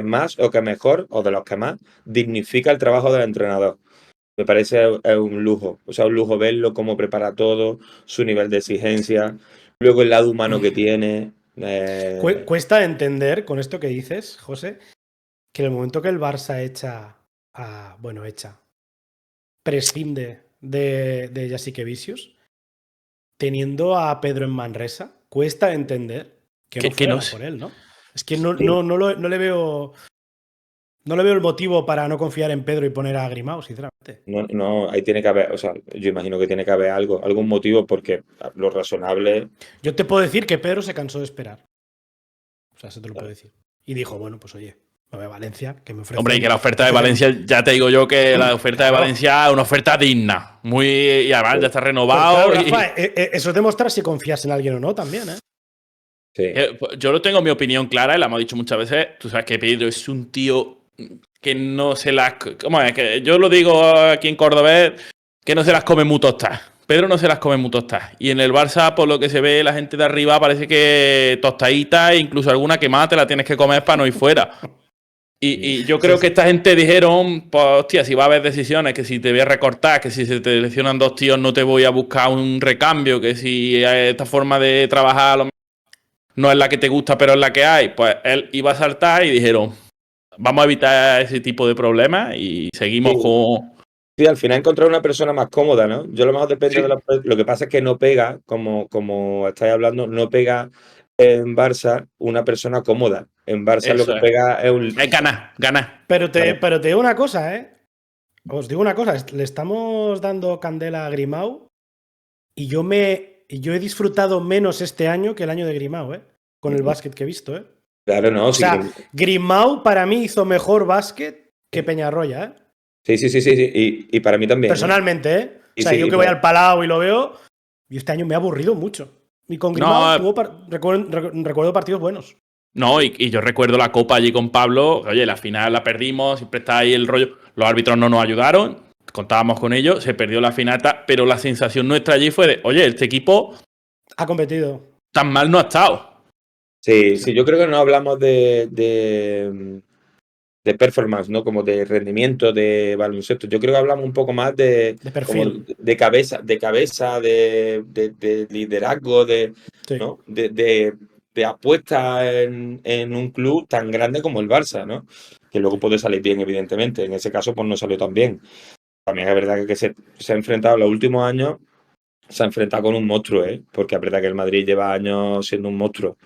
más o que mejor, o de los que más, dignifica el trabajo del entrenador. Me parece un lujo, o sea, un lujo verlo, cómo prepara todo, su nivel de exigencia, luego el lado humano que tiene. Cuesta entender con esto que dices, José, que en el momento que el Barça prescinde de Jasikevičius, teniendo a Pedro en Manresa, cuesta entender que no Que no fueran sé. por él, ¿no? Es que no le veo. No le veo el motivo para no confiar en Pedro y poner a Grimao, sinceramente. No, no, ahí tiene que haber, o sea, yo imagino que tiene que haber algo, algún motivo, porque lo razonable. Yo te puedo decir que Pedro se cansó de esperar. O sea, eso te lo puedo decir. Y dijo, bueno, pues oye, me voy a Valencia, que me Hombre, y que ofrecen. la oferta de Valencia, ya te digo yo que la oferta de Claro. Valencia es una oferta digna. Muy, y además ya está Pues claro, renovado. Rafa, eso es demostrar si confías en alguien o no también, ¿eh? Sí. Yo lo tengo mi opinión clara y la hemos dicho muchas veces. Tú sabes que Pedro es un tío que no se las. ¿Cómo es? Que yo lo digo aquí en Córdoba, que no se las come muy tostadas. Pedro no se las come muy tostadas. Y en el Barça, por lo que se ve, la gente de arriba parece que tostadita e incluso alguna quemada te la tienes que comer para no ir fuera. Y yo creo Sí, que sí. esta gente dijeron, pues hostia, si va a haber decisiones, que si te voy a recortar, que si se te lesionan dos tíos no te voy a buscar un recambio, que si esta forma de trabajar a lo no es la que te gusta, pero es la que hay, pues él iba a saltar y dijeron, vamos a evitar ese tipo de problemas y seguimos Sí, con. sí, al final encontrar una persona más cómoda, ¿no? Yo a lo mejor depende de Sí, lo que pasa es que no pega, como estáis hablando, no pega en Barça una persona cómoda. En Barça lo que eso es. pega es un. Es ganar, ganar. Claro, Pero te digo una cosa, ¿eh? Os digo una cosa, le estamos dando candela a Grimau y yo he disfrutado menos este año que el año de Grimau, ¿eh? Con el básquet que he visto, ¿eh? claro, no, O sí, sea, Grimau para mí hizo mejor básquet que Peñarroya, ¿eh? sí, y para mí también, ¿eh? Personalmente, ¿eh? O Y sea, sí, yo y que voy para- al Palau y lo veo, y este año me ha aburrido mucho. Y con Grimau No, recuerdo partidos buenos. no, y yo recuerdo la copa allí con Pablo. Oye, la final la perdimos, siempre está ahí el rollo. Los árbitros no nos ayudaron, contábamos con ellos, se perdió la final, pero la sensación nuestra allí fue de, oye, este equipo Ha competido. tan mal no ha estado. sí, yo creo que no hablamos de performance, ¿no? Como de rendimiento de baloncesto. Yo creo que hablamos un poco más De como perfil. de liderazgo, Sí. ¿no? De apuesta en un club tan grande como el Barça, ¿no? Que luego puede salir bien, evidentemente. En ese caso, pues no salió tan bien. También es verdad que se ha enfrentado en los últimos años, se ha enfrentado con un monstruo, ¿eh? Porque es verdad que el Madrid lleva años siendo un monstruo.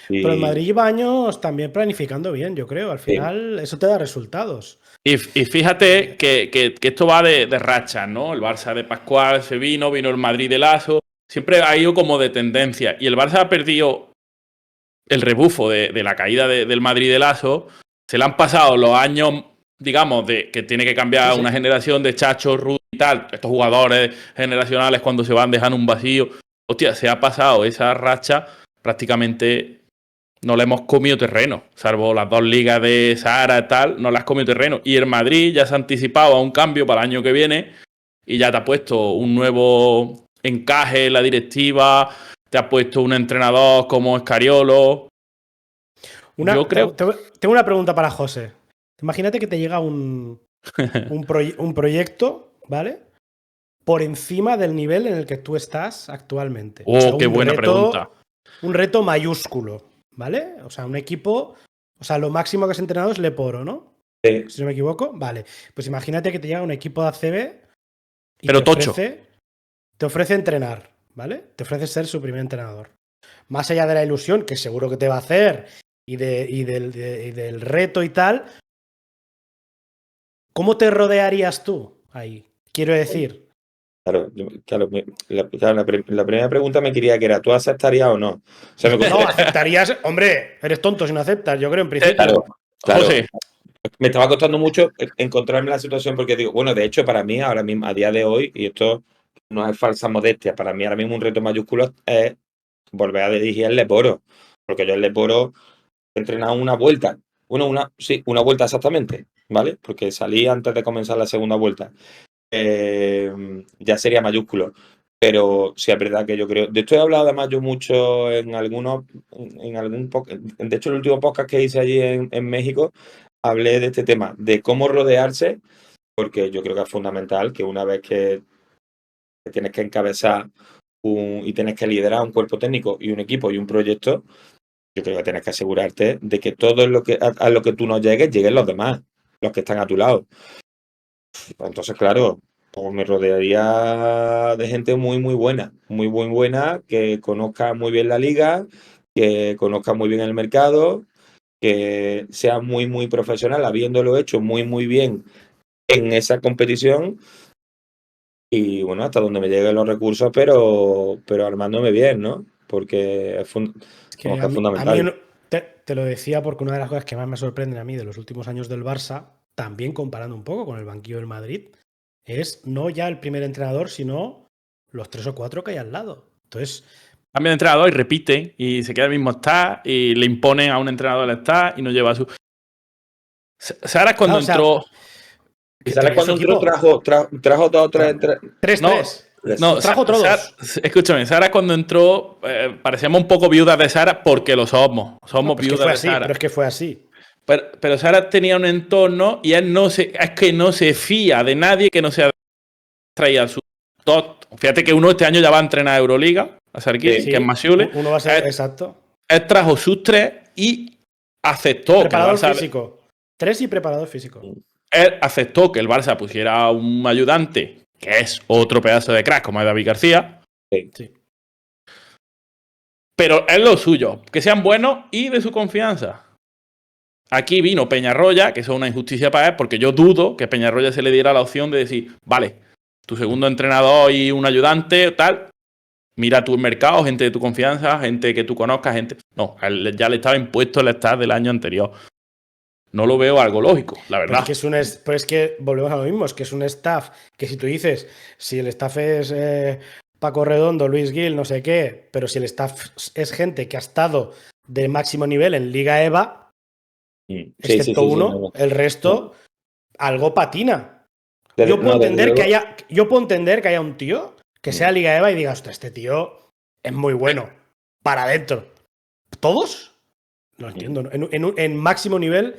Pero el Y, Madrid lleva años también planificando bien, yo creo. Al sí, final, eso te da resultados. Y fíjate que esto va de rachas, ¿no? El Barça de Pascual se vino el Madrid de Lasso. Siempre ha ido como de tendencia. Y el Barça ha perdido el rebufo de la caída del Madrid de Lasso. Se le han pasado los años, digamos, de que tiene que Sí, cambiar sí. una generación de Chacho, Rudy y tal. Estos jugadores generacionales cuando se van dejan un vacío. hostia, se ha pasado esa racha, prácticamente no le hemos comido terreno, salvo las 2 ligas de Sahara y tal, no le has comido terreno. Y el Madrid ya se ha anticipado a un cambio para el año que viene y ya te ha puesto un nuevo encaje en la directiva, te ha puesto un entrenador como Scariolo. Yo creo... Tengo una pregunta para José. Imagínate que te llega un proyecto, ¿vale? Por encima del nivel en el que tú estás actualmente. Oh, o sea, qué buena pregunta. Un reto mayúsculo, ¿vale? O sea, un equipo... O sea, lo máximo que has entrenado es Leporo, ¿no? Sí. Si no me equivoco. Vale. Pues imagínate que te llega un equipo de ACB y Pero tocho. te ofrece entrenar, ¿vale? Te ofrece ser su primer entrenador. Más allá de la ilusión, que seguro que te va a hacer, y del reto y tal, ¿cómo te rodearías tú ahí? Quiero decir. Claro, la primera pregunta me quería que era, ¿tú aceptarías o no? O sea, No, aceptarías. Hombre, eres tonto si no aceptas, yo creo, en principio. Claro. José. Me estaba costando mucho encontrarme en la situación porque digo, bueno, de hecho, para mí, ahora mismo, a día de hoy, y esto no es falsa modestia, para mí ahora mismo un reto mayúsculo es volver a dirigir el Leporo. Porque yo el Leporo he entrenado una vuelta. Bueno, una vuelta exactamente, ¿vale? Porque salí antes de comenzar la segunda vuelta. Ya sería mayúsculo. Pero sí es verdad que yo creo. De esto he hablado además yo mucho en algún podcast. De hecho, el último podcast que hice allí en México, hablé de este tema, de cómo rodearse, porque yo creo que es fundamental que una vez que tienes que encabezar y tienes que liderar un cuerpo técnico y un equipo y un proyecto, yo creo que tienes que asegurarte de que todo lo que a lo que tú no llegues, lleguen los demás, los que están a tu lado. Entonces, claro, pues me rodearía de gente muy buena, que conozca muy bien la liga, que conozca muy bien el mercado, que sea muy profesional, habiéndolo hecho muy bien en esa competición y bueno, hasta donde me lleguen los recursos, pero armándome bien, ¿no? Porque es Que como que es fundamental. te lo decía porque una de las cosas que más me sorprenden a mí de los últimos años del Barça, también comparando un poco con el banquillo del Madrid, es no ya el primer entrenador, sino los 3 o 4 que hay al lado. Entonces, Cambia de entrenador y repite y se queda el mismo staff y le imponen a un entrenador el staff y no lleva a su... Sara cuando entró... Y sabes cuando entró trajo 2 o 3 3-3. No, trajo otro 2. Escúchame, Sara cuando entró parecíamos un poco viudas de Sara porque lo somos. Somos viudas de Sara. Pero es que fue así. Pero Sara tenía un entorno y él es que no se fía de nadie que no sea traído a su top. Fíjate que uno este año ya va a entrenar a Euroliga, a Sarkis, que es Masiule. Uno va a ser, exacto. Él trajo sus 3 y aceptó preparador que el Barça físico. 3 y preparador físico. Él aceptó que el Barça pusiera un ayudante, que es otro pedazo de crack, como es David García. Sí. Pero es lo suyo, que sean buenos y de su confianza. Aquí vino Peñarroya, que eso es una injusticia para él, porque yo dudo que Peñarroya se le diera la opción de decir, vale, tu segundo entrenador y un ayudante, tal, mira tu mercado, gente de tu confianza, gente que tú conozcas, gente... No, ya le estaba impuesto el staff del año anterior. No lo veo algo lógico, la verdad. Pero es que volvemos a lo mismo, es que es un staff que si tú dices, si el staff es Paco Redondo, Luis Gil, no sé qué, pero si el staff es gente que ha estado de máximo nivel en Liga EVA, excepto uno, el resto, algo patina. Yo puedo entender que haya un tío que sea Liga EVA y diga, ostras, este tío es muy bueno, para adentro. ¿Todos? No entiendo. En máximo nivel...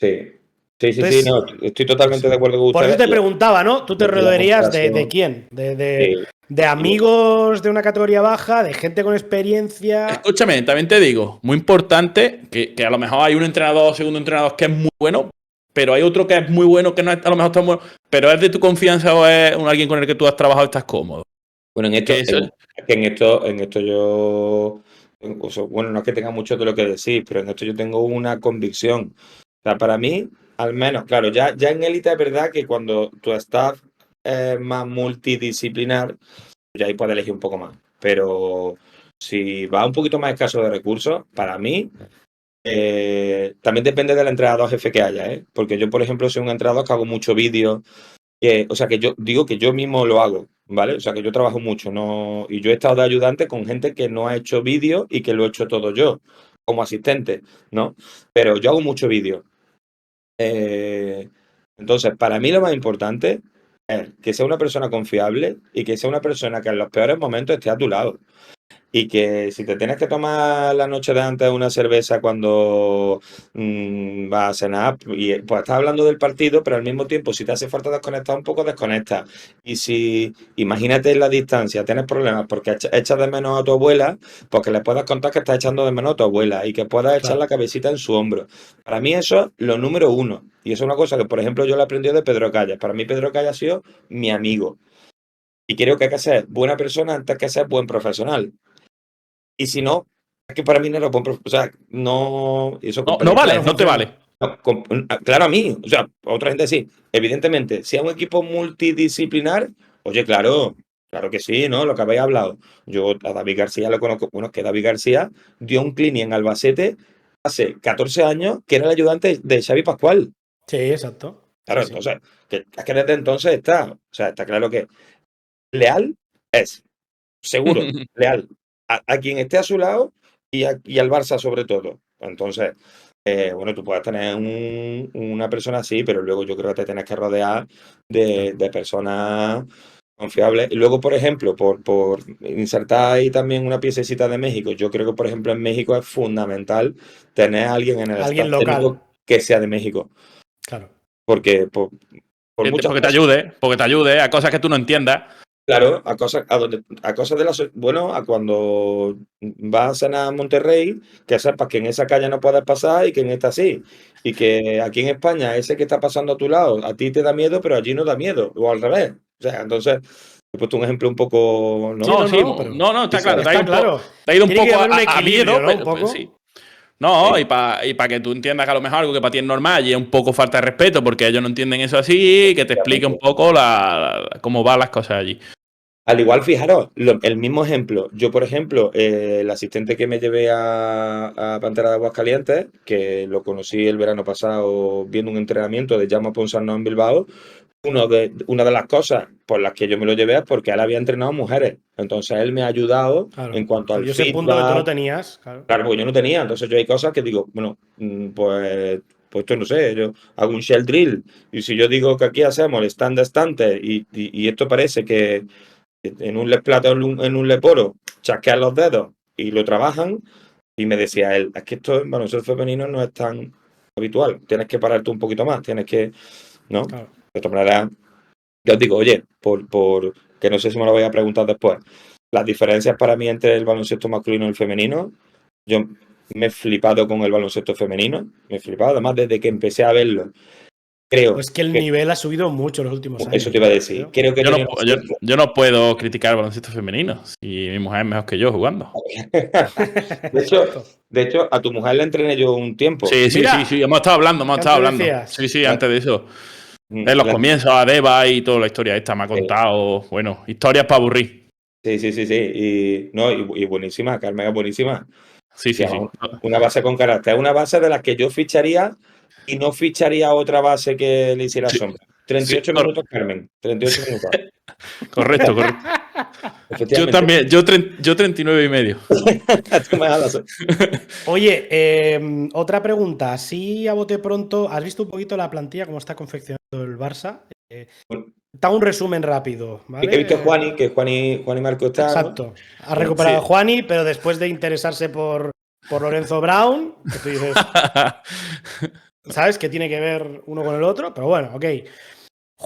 Sí, no, estoy totalmente de acuerdo con usted. Por eso te preguntaba, ¿no? ¿Tú te rodearías de quién? ¿De amigos de una categoría baja? ¿De gente con experiencia? Escúchame, también te digo, muy importante, que a lo mejor hay un entrenador, segundo entrenador que es muy bueno, pero hay otro que es muy bueno, que no es a lo mejor tan bueno, pero es de tu confianza o es alguien con el que tú has trabajado y estás cómodo. Bueno, en esto yo... Bueno, no es que tenga mucho de lo que decir, pero en esto yo tengo una convicción. O sea, para mí, al menos, claro, ya en élite es verdad que cuando tu staff es más multidisciplinar, ya ahí puedes elegir un poco más. Pero si va un poquito más escaso de recursos, para mí, también depende del entrenador jefe que haya, ¿eh? Porque yo, por ejemplo, soy un entrenador que hago mucho vídeo O sea, que yo digo que yo mismo lo hago, ¿vale? O sea, que yo trabajo mucho, ¿no? Y yo he estado de ayudante con gente que no ha hecho vídeo y que lo he hecho todo yo, como asistente, ¿no? Pero yo hago mucho vídeo. Eh, entonces, para mí lo más importante es que sea una persona confiable y que sea una persona que en los peores momentos esté a tu lado. Y que si te tienes que tomar la noche de antes una cerveza cuando vas a cenar, y, pues estás hablando del partido, pero al mismo tiempo, si te hace falta desconectar un poco, desconecta. Y si, imagínate en la distancia, tienes problemas porque echas de menos a tu abuela, pues que le puedas contar que estás echando de menos a tu abuela y que puedas echar Claro. la cabecita en su hombro. Para mí eso es lo número uno. Y eso es una cosa que, por ejemplo, yo lo he aprendido de Pedro Calles. Para mí Pedro Calles ha sido mi amigo. Y creo que hay que ser buena persona antes que ser buen profesional. Y si no, es que para mí no era buen o sea, no, eso No, no Ya vale, no no te funciona. vale. claro, a mí, o sea, a otra gente sí. Evidentemente, si es un equipo multidisciplinar, oye, claro, claro que sí, ¿no? Lo que habéis hablado. Yo a David García lo conozco, bueno, es que David García dio un clinic en Albacete hace 14 años, que era el ayudante de Xavi Pascual. Sí, exacto. Sí, Claro, sí. entonces, es que desde entonces está, o sea, está claro que leal es. Seguro, leal, a quien esté a su lado y al Barça sobre todo. Entonces, bueno, tú puedes tener una persona así, pero luego yo creo que te tienes que rodear de personas confiables. Y luego, por ejemplo, por insertar ahí también una piececita de México, yo creo que, por ejemplo, en México es fundamental tener a alguien en el Alguien staff local. técnico que sea de México, Claro. porque por muchas cosas. Porque te ayude a cosas que tú no entiendas. Claro, a cosas de la, bueno, a cuando vas a cenar a Monterrey, que sepas que en esa calle no puedes pasar y que en esta sí. Y que aquí en España, ese que está pasando a tu lado, a ti te da miedo, pero allí no da miedo, o al revés. O sea, entonces, he puesto un ejemplo un poco, Sí, ¿no? No, no, sí, no, pero no, está claro, Visual. está claro. te ha ido un Tiene que poco haber un a equilibrio, miedo, ¿no? Un pero sí. poco. No, Sí. y pa que tú entiendas que a lo mejor algo que para ti es normal y es un poco falta de respeto porque ellos no entienden eso así, que te explique un poco cómo van las cosas allí. Al igual, fijaros, el mismo ejemplo. Yo, por ejemplo, el asistente que me llevé a Pantera de Aguascalientes, que lo conocí el verano pasado viendo un entrenamiento de Jaume Ponsarnau en Bilbao, una de las cosas por las que yo me lo llevé es porque él había entrenado mujeres. Entonces, él me ha ayudado en Claro. cuanto Te al dio ese punto que tú no feedback. tenías. Claro. Claro, porque yo no tenía. Entonces, yo hay cosas que digo, bueno, pues esto no sé, yo hago un shell drill. Y si yo digo que aquí hacemos el stand estante y esto parece que en un Les Plata o en un Leporo, chasquean los dedos y lo trabajan. Y me decía él, es que esto en baloncesto femenino no es tan habitual. Tienes que pararte un poquito más, tienes que, ¿no? Claro. De otra manera, ya os digo, oye, que no sé si me lo voy a preguntar después, las diferencias para mí entre el baloncesto masculino y el femenino, yo me he flipado con el baloncesto femenino, me he flipado, además desde que empecé a verlo, creo Pues que el que, nivel ha subido mucho en los últimos eso años, te iba a yo decir, creo. creo que he tenido Yo no puedo criticar el baloncesto femenino si mi mujer es mejor que yo jugando. De hecho, Exacto. de hecho, a tu mujer la entrené yo un tiempo. Sí, Mira, hemos ¿qué estado antes hablando. decías? Sí, La- antes de eso. En los la- comienzos, a Deva y toda la historia esta me ha eh, contado, bueno, historias para aburrir. sí, sí, sí, sí. Y, no, y buenísima, Carmen es buenísima. Y Sí. además, una base con carácter. Una base de las que yo ficharía y no ficharía otra base que le hiciera Sí, sombra. 38 minutos, Carmen. 38 minutos. correcto. Yo Efectivamente. también, yo 39,5. Tú me das la- Oye, otra pregunta. Así a bote pronto, ¿has visto un poquito la plantilla, cómo está confeccionando el Barça? Te hago un resumen rápido, Y que he visto a ¿vale? Juani, que Juani Marco está, ¿no? Exacto. Ha recuperado a Sí. Juani, pero después de interesarse por Lorenzo Brown, que tú dices, ¿sabes? Que tiene que ver uno con el otro, pero bueno, ok.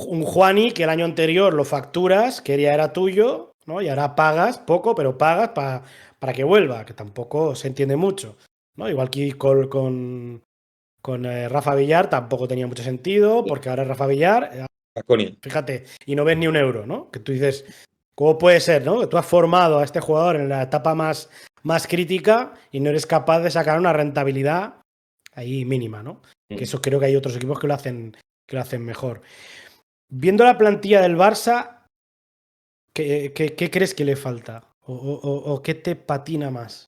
Un Juani que el año anterior lo facturas, que ya era tuyo, ¿no? Y ahora pagas poco, pero pagas para que vuelva, que tampoco se entiende mucho, ¿no? Igual que con Rafa Villar tampoco tenía mucho sentido, porque ahora Rafa Villar, Baskonia. fíjate, y no ves ni un euro, ¿no? Que tú dices, ¿cómo puede ser, no? Que tú has formado a este jugador en la etapa más crítica y no eres capaz de sacar una rentabilidad ahí mínima, ¿no? Que eso creo que hay otros equipos que lo hacen mejor. Viendo la plantilla del Barça, ¿qué crees que le falta? ¿O qué te patina más?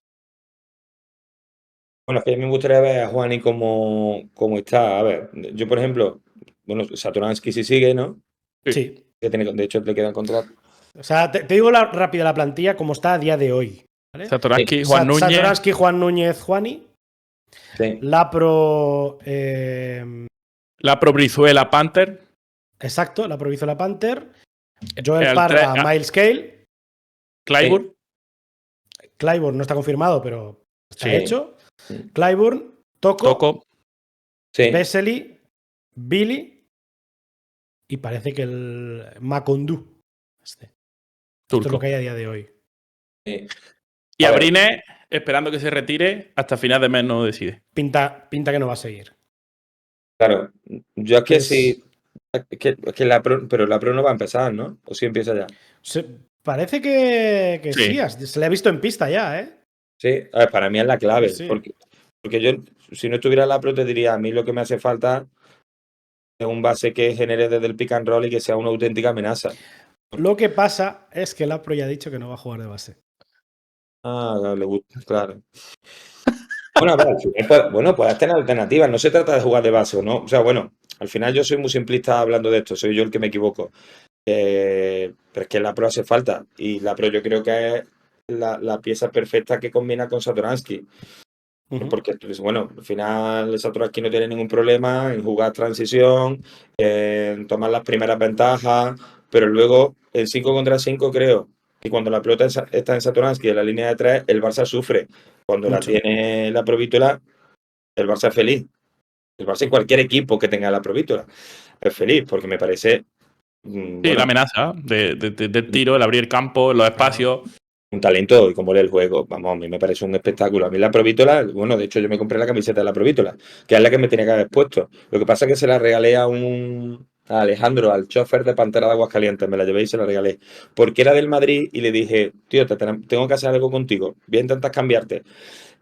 Bueno, es que a mí me gustaría ver a Juani como está. A ver, yo, por ejemplo, bueno, Satoransky sí sigue, ¿no? Sí. Que tiene, de hecho, le queda contrato. O sea, te digo rápida la plantilla como está a día de hoy. ¿Vale? Satoransky, Juan Núñez. Satoransky, Juan Núñez, Juani. Sí. Lapro. Lapro, Brizuela, Panther. Exacto, Lapro hizo la Panther. Joel El Parra, tre- Miles Cale. Clyburn. Clyburn no está confirmado, pero está Sí. hecho. Clyburn, Toko. Sí. Vesely, Billy y parece que el Macondu. Esto es lo que hay a día de hoy. Sí. Y A ver. Abrines, esperando que se retire, hasta final de mes no decide. Pinta que no va a seguir. Claro, yo es que Es- sí. Es que pero la pro no va a empezar, ¿no? O sí empieza ya. Parece que Sí. sí, se le ha visto en pista ya, ¿eh? Sí, a ver, para mí es la clave. Sí. Porque yo, si no estuviera la pro, te diría, a mí lo que me hace falta es un base que genere desde el pick and roll y que sea una auténtica amenaza. Lo que pasa es que la Pro ya ha dicho que no va a jugar de base. Ah, le gusta, claro. Bueno, a ver, al final puedes tener alternativas. No se trata de jugar de base o no. O sea, bueno, al final yo soy muy simplista hablando de esto. Soy yo el que me equivoco. Pero es que la pro hace falta. Y la pro yo creo que es la pieza perfecta que combina con Satoransky. Porque, pues, bueno, al final Satoransky no tiene ningún problema en jugar transición, en tomar las primeras ventajas, pero luego en 5 contra 5 creo que cuando la pelota está en Satoransky en la línea de 3, el Barça sufre. Cuando la Mucho. tiene la Provítola, el Barça es feliz. El Barça y cualquier equipo que tenga la Provítola es feliz, porque me parece... Sí, la amenaza del tiro, el abrir campo, los espacios. un talento y como lee el juego. Vamos, a mí me parece un espectáculo. A mí la Provítola, bueno, de hecho yo me compré la camiseta de la Provítola, que es la que me tenía que haber puesto. Lo que pasa es que se la regalé a Alejandro, al chofer de Pantera de Aguascalientes, me la llevé y se la regalé. Porque era del Madrid y le dije, tío, tengo que hacer algo contigo, voy a intentar cambiarte.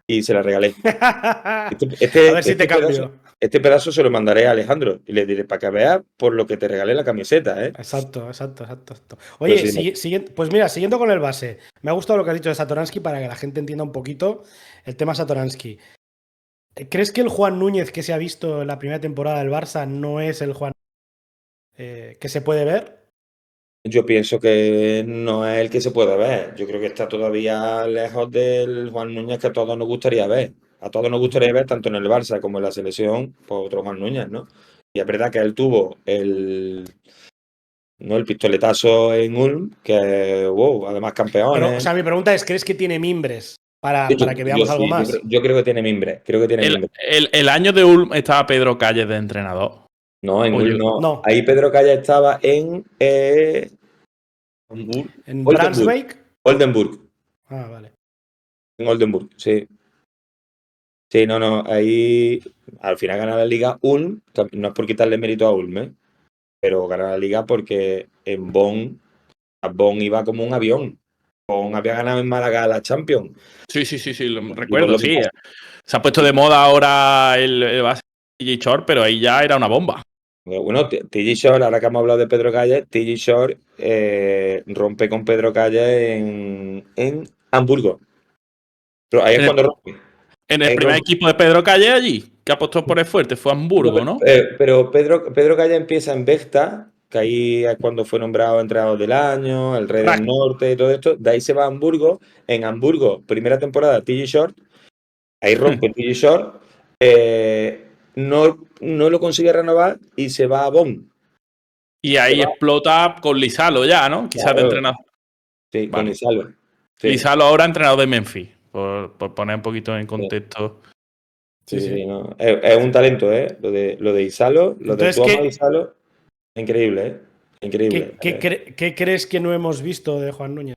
Y se la regalé. A ver si te cambio. Este pedazo se lo mandaré a Alejandro y le diré para que veas por lo que te regalé la camiseta, ¿eh? Exacto. Oye, Pues sí, pues mira, siguiendo con el base, me ha gustado lo que has dicho de Satoransky para que la gente entienda un poquito el tema Satoransky. ¿Crees que el Juan Núñez que se ha visto en la primera temporada del Barça no es el Juan que se puede ver? Yo pienso que no es el que se puede ver. Yo creo que está todavía lejos del Juan Núñez que a todos nos gustaría ver. A todos nos gustaría ver, tanto en el Barça como en la selección, pues otro Juan Núñez, ¿no? Y es verdad que él tuvo el pistoletazo en Ulm, que, wow, además Pero, o campeones. sea, mi pregunta es, ¿crees que tiene mimbres para que veamos algo más? Yo creo que tiene mimbre. Creo que tiene mimbre. El año de Ulm estaba Pedro Calles de entrenador. No, en Oye, Ulm no. no. Ahí Pedro Calle estaba en ¿En Brunswick? Oldenburg. Ah, vale. En Oldenburg, sí. Sí, no. Ahí al final gana la liga Ulm. No es por quitarle mérito a Ulm, ¿eh? Pero gana la liga porque en Bonn iba como un avión. Bonn había ganado en Málaga la Champions. Sí, lo Igual recuerdo, lo que sí. pasa. Se ha puesto de moda ahora el base TJ Short, pero ahí ya era una bomba. Bueno, TJ Short, ahora que hemos hablado de Pedro Calle, TJ Short rompe con Pedro Calle en Hamburgo. Pero ahí es cuando rompe. En el Ahí primer rompe. equipo de Pedro Calle allí, que apostó por el fuerte, fue Hamburgo, ¿no? Pero Pedro Calle empieza en Vecta, que ahí es cuando fue nombrado entrenador del año, el Rey del Norte y todo esto. De ahí se va a Hamburgo. En Hamburgo, primera temporada, TJ Short. Ahí rompe TJ Short. No lo consigue renovar y se va a Bonn. Y ahí explota con Lizalo ya, ¿no? Quizás Claro. de entrenador. Sí, con Vale. Lizalo. Sí. Lizalo ahora entrenador de Memphis, por poner un poquito en contexto. Sí, no. Es un talento, ¿eh? Lo de Isalo, lo de Entonces, Tuomo Isalo, increíble, ¿eh? Increíble. ¿Qué crees que no hemos visto de Juan Núñez?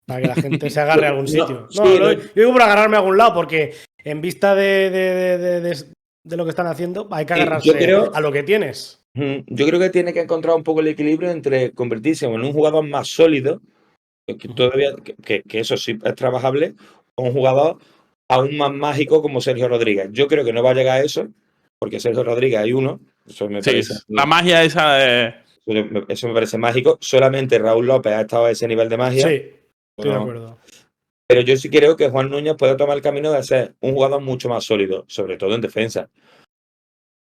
Para que la gente se agarre a algún sitio. No. Yo digo por agarrarme a algún lado, porque en vista de lo que están haciendo, hay que agarrarse a lo que tienes. Yo creo que tiene que encontrar un poco el equilibrio entre convertirse en un jugador más sólido, que todavía, que eso sí es trabajable, o un jugador aún más mágico como Sergio Rodríguez. Yo creo que no va a llegar a eso, porque Sergio Rodríguez hay uno. Eso me parece. La magia esa Eso me parece mágico. Solamente Raúl López ha estado a ese nivel de magia. Sí, estoy de acuerdo. Pero yo sí creo que Juan Núñez puede tomar el camino de ser un jugador mucho más sólido, sobre todo en defensa.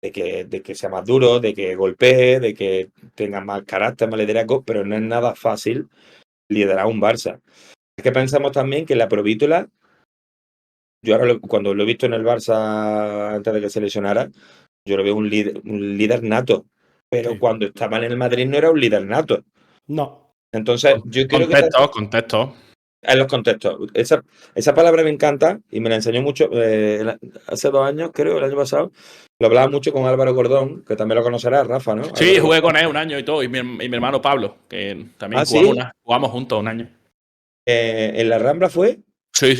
de que sea más duro, de que golpee, de que tenga más carácter, más liderazgo, pero no es nada fácil liderar un Barça. Es que pensamos también que la Provítola, yo ahora cuando lo he visto en el Barça antes de que se lesionara, yo lo veo un líder nato, pero Sí. cuando estaba en el Madrid no era un líder nato. No. Entonces, yo creo que Contexto. en los contextos. Esa palabra me encanta y me la enseñó mucho hace 2 años, creo, el año pasado. Lo hablaba mucho con Álvaro Gordón, que también lo conocerás, Rafa, ¿no? Sí, Álvaro jugué Gordón. con él un año y todo, y mi hermano Pablo, que también Ah, sí. jugamos juntos un año. En la Rambla fue. Sí.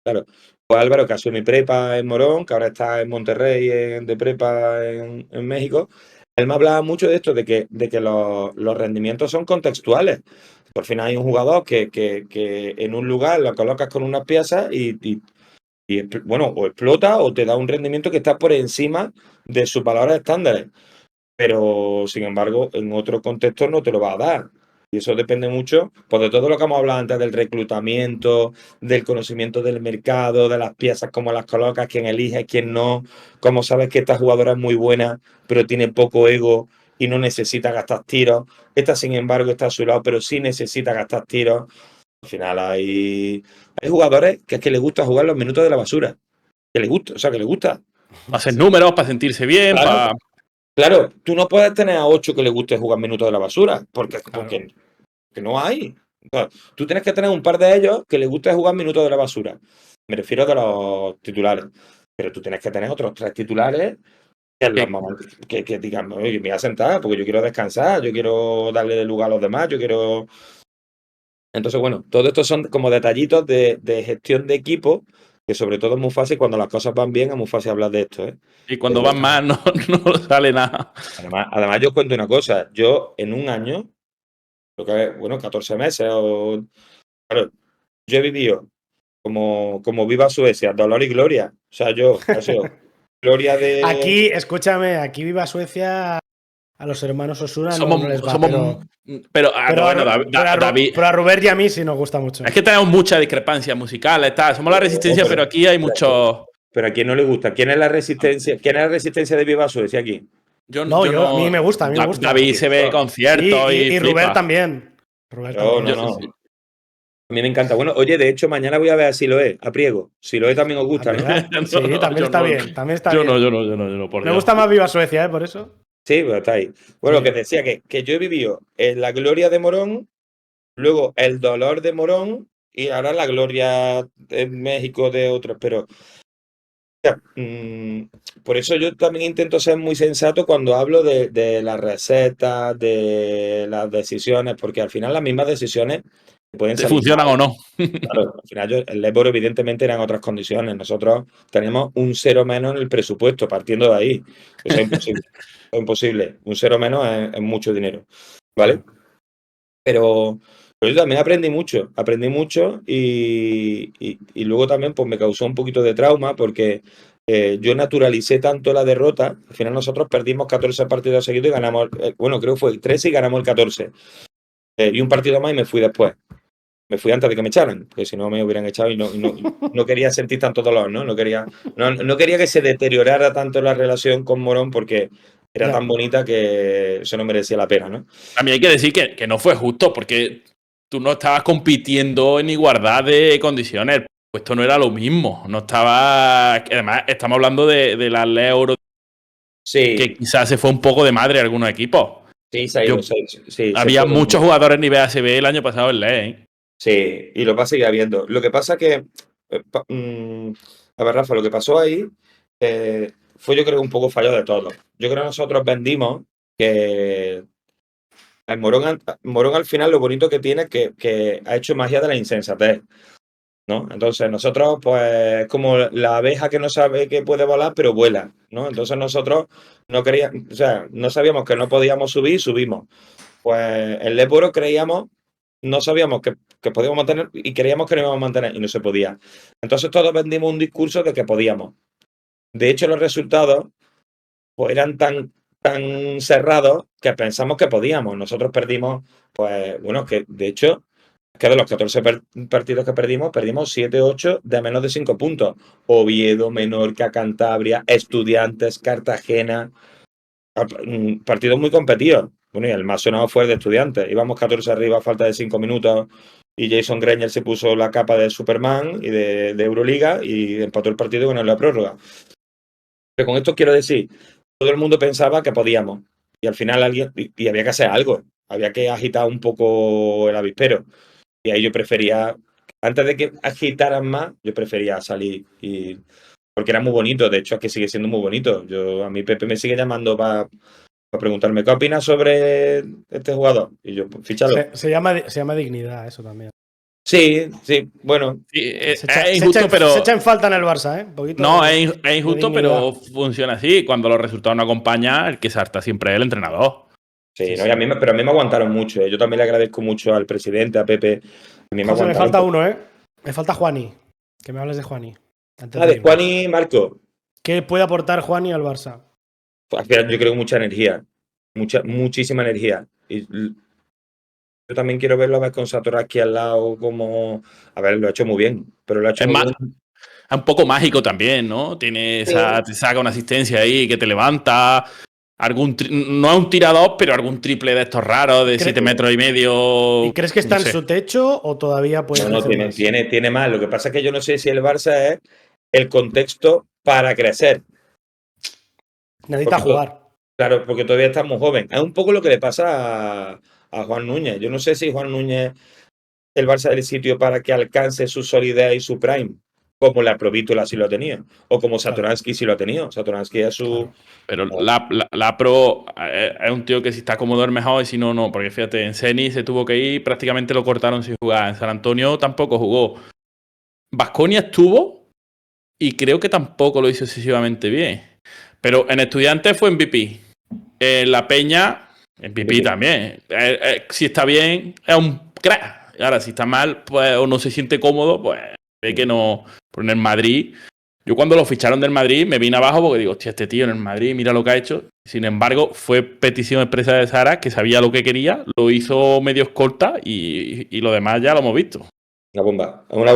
Claro. Pues Álvaro, que ha mi prepa en Morón, que ahora está en Monterrey de prepa en México. Él me hablaba mucho de esto, de que los rendimientos son contextuales. Por fin hay un jugador que en un lugar lo colocas con unas piezas y, bueno, o explota o te da un rendimiento que está por encima de sus valores estándares. Pero, sin embargo, en otro contexto no te lo va a dar. Y eso depende mucho, pues, de todo lo que hemos hablado antes del reclutamiento, del conocimiento del mercado, de las piezas, cómo las colocas, quién elige, quién no, cómo sabes que esta jugadora es muy buena, pero tiene poco ego y no necesita gastar tiros. Esta, sin embargo, está a su lado, pero sí necesita gastar tiros. Al final hay jugadores que es que les gusta jugar los minutos de la basura. Que les gusta, o sea, que les gusta. Para hacer números, para sentirse bien, Claro, para... claro, tú no puedes tener a 8 que les guste jugar minutos de la basura, porque Claro. no hay. O sea, tú tienes que tener un par de ellos que les guste jugar minutos de la basura. Me refiero de los titulares. Pero tú tienes que tener otros 3 titulares que, en los que- momentos que digan, oye, me voy a sentar porque yo quiero descansar, yo quiero darle lugar a los demás, yo quiero. Entonces, bueno, todo esto son como detallitos de gestión de equipo, que sobre todo es muy fácil cuando las cosas van bien, es muy fácil hablar de esto, ¿eh? y cuando van mal no sale nada. Además, yo os cuento una cosa, yo en un año, lo que es, bueno, 14 meses, claro, yo he vivido como viva Suecia, dolor y gloria. O sea, yo, ha sido gloria de. Aquí, escúchame, aquí viva Suecia, a los hermanos Osuna no les va, Pero, bueno, David, pero a Rubén y a mí sí nos gusta mucho. es que tenemos mucha discrepancia musical, tal. Somos la resistencia, pero aquí hay muchos... Pero a quién no le gusta. ¿Quién es la resistencia? ¿Quién es la resistencia de viva Suecia aquí? A mí me gusta, a mí me gusta. David se ve conciertos y Rubén también. Rubén también. No. A mí me encanta. Bueno, oye, de hecho, mañana voy a ver a Siloé, a Priego. Siloé también os gusta, ¿no? Sí, también está bien. También está Yo bien. no, por Me Dios. gusta más Viva Suecia, por eso. Sí, pero está ahí. Bueno, Sí. que decía que yo he vivido en la gloria de Morón, luego el dolor de Morón y ahora la gloria en México de otros. Pero por eso yo también intento ser muy sensato cuando hablo de las recetas, de las decisiones, porque al final las mismas decisiones pueden ¿Te salir funcionan mal. o no? Claro, al final el Leporo evidentemente eran otras condiciones. Nosotros tenemos un cero menos en el presupuesto, partiendo de ahí. Eso es imposible. Es imposible. Un cero menos es mucho dinero. ¿Vale? Pero yo también aprendí mucho y luego también pues me causó un poquito de trauma porque yo naturalicé tanto la derrota. Al final nosotros perdimos 14 partidos seguidos y ganamos, bueno, creo que fue 13 y ganamos el 14. Y un partido más y me fui después. Me fui antes de que me echaran, porque si no me hubieran echado y no quería sentir tanto dolor, ¿no? No quería que se deteriorara tanto la relación con Morón porque era tan bonita que eso no merecía la pena, ¿no? A mí hay que decir que no fue justo, porque tú no estabas compitiendo en igualdad de condiciones. Pues esto no era lo mismo. No estaba. Además, estamos hablando de la Euro, Sí, que quizás se fue un poco de madre a algunos equipos. sí, se ha ido, sí, Había se fue. muchos jugadores nivel ACB el año pasado en LE, ¿eh? Sí, y lo va a seguir habiendo. Lo que pasa que, a ver, Rafa, lo que pasó ahí fue yo creo un poco fallo de todos. Yo creo que nosotros vendimos que el Morón al final lo bonito que tiene es que ha hecho magia de la insensatez, ¿no? Entonces nosotros, pues, como la abeja que no sabe que puede volar, pero vuela, ¿no? Entonces nosotros no queríamos, o sea, no sabíamos que no podíamos subir, subimos. Pues en Leporo creíamos, no sabíamos que podíamos mantener y creíamos que no íbamos a mantener y no se podía. Entonces todos vendimos un discurso de que podíamos. De hecho, los resultados pues eran tan cerrados que pensamos que podíamos. Nosotros perdimos, pues bueno, que de hecho Que de los 14 partidos que perdimos 7, 8 de menos de 5 puntos. Oviedo, Menorca, Cantabria, Estudiantes, Cartagena. Partidos muy competidos. Bueno, y el más sonado fue el de Estudiantes. Íbamos 14 arriba a falta de 5 minutos y Jason Greiner se puso la capa de Superman y de Euroliga y empató el partido con la prórroga. Pero con esto quiero decir, todo el mundo pensaba que podíamos y al final y había que hacer algo. Había que agitar un poco el avispero. Y ahí yo prefería, antes de que agitaran más, yo prefería salir porque era muy bonito, de hecho es que sigue siendo muy bonito. A mí Pepe me sigue llamando para preguntarme qué opinas sobre este jugador. Y yo, pues, fíchalo. Se llama dignidad, eso también. Sí, bueno. Sí, Es injusto, pero. Se echa en falta en el Barça, ¿eh? Un poquito no, es injusto, pero dignidad. funciona así. Cuando los resultados no acompañan, el que salta siempre es el entrenador. Sí, no, y pero a mí me aguantaron mucho. Yo también le agradezco mucho al presidente, a Pepe. A mí me José, aguantaron. me falta uno, ¿eh? Me falta Juani. Que me hables de Juani. De Juan y Marco. ¿Qué puede aportar Juani al Barça? Pues, yo creo que mucha energía. Muchísima energía. Y yo también quiero verlo a ver con Satoransky al lado como... A ver, lo ha hecho muy bien, pero lo ha hecho muy bien. Es un poco mágico también, ¿no? Te saca una asistencia ahí que te levanta. No es un tirador, pero algún triple de estos raros de 7 metros y medio. ¿Y crees que está en su techo o todavía puede hacer más? Tiene más. Lo que pasa es que yo no sé si el Barça es el contexto para crecer. Necesita jugar. Claro, porque todavía está muy joven. Es un poco lo que le pasa a Juan Núñez. Yo no sé si Juan Núñez, el Barça es el sitio para que alcance su solidez y su prime, como la Provítola sí lo ha tenido, o como Satoransky sí lo ha tenido. Satoransky es su... Pero la Pro es un tío que si está cómodo es mejor y si no, no. Porque fíjate, en Zenit se tuvo que ir, prácticamente lo cortaron sin jugar. En San Antonio tampoco jugó. Baskonia estuvo y creo que tampoco lo hizo excesivamente bien. Pero en Estudiantes fue MVP. En La Peña, MVP también. Si está bien, es un crack. Ahora, si está mal, pues, o no se siente cómodo, pues ve que no. Pero en el Madrid, yo cuando lo ficharon del Madrid me vine abajo porque digo, hostia, este tío en el Madrid, mira lo que ha hecho. Sin embargo, fue petición expresa de Sara, que sabía lo que quería, lo hizo medio escolta y lo demás ya lo hemos visto. Una bomba, una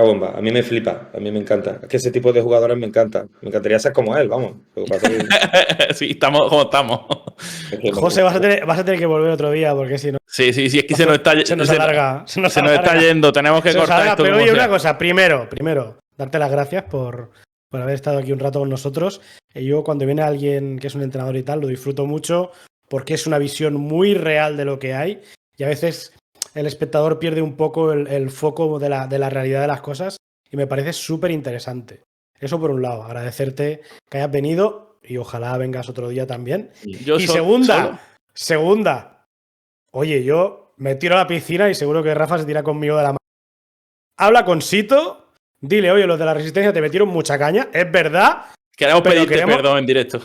bomba. A mí me flipa, a mí me encanta. Es que ese tipo de jugadores me encanta. Me encantaría ser como él, vamos. Lo que pasa es que... sí, estamos como estamos. José, vas a tener que volver otro día porque si no... Sí, es que se nos alarga. Se nos está yendo, tenemos que cortar esto. Pero oye, una cosa, primero, darte las gracias por haber estado aquí un rato con nosotros. Yo cuando viene alguien que es un entrenador y tal, lo disfruto mucho porque es una visión muy real de lo que hay y a veces el espectador pierde un poco el foco de la realidad de las cosas y me parece súper interesante. Eso por un lado, agradecerte que hayas venido y ojalá vengas otro día también. Segunda, oye, yo me tiro a la piscina y seguro que Rafa se tira conmigo de la mano. Habla con Sito, dile, oye, los de la Resistencia te metieron mucha caña, es verdad. Queremos pedirte perdón en directo.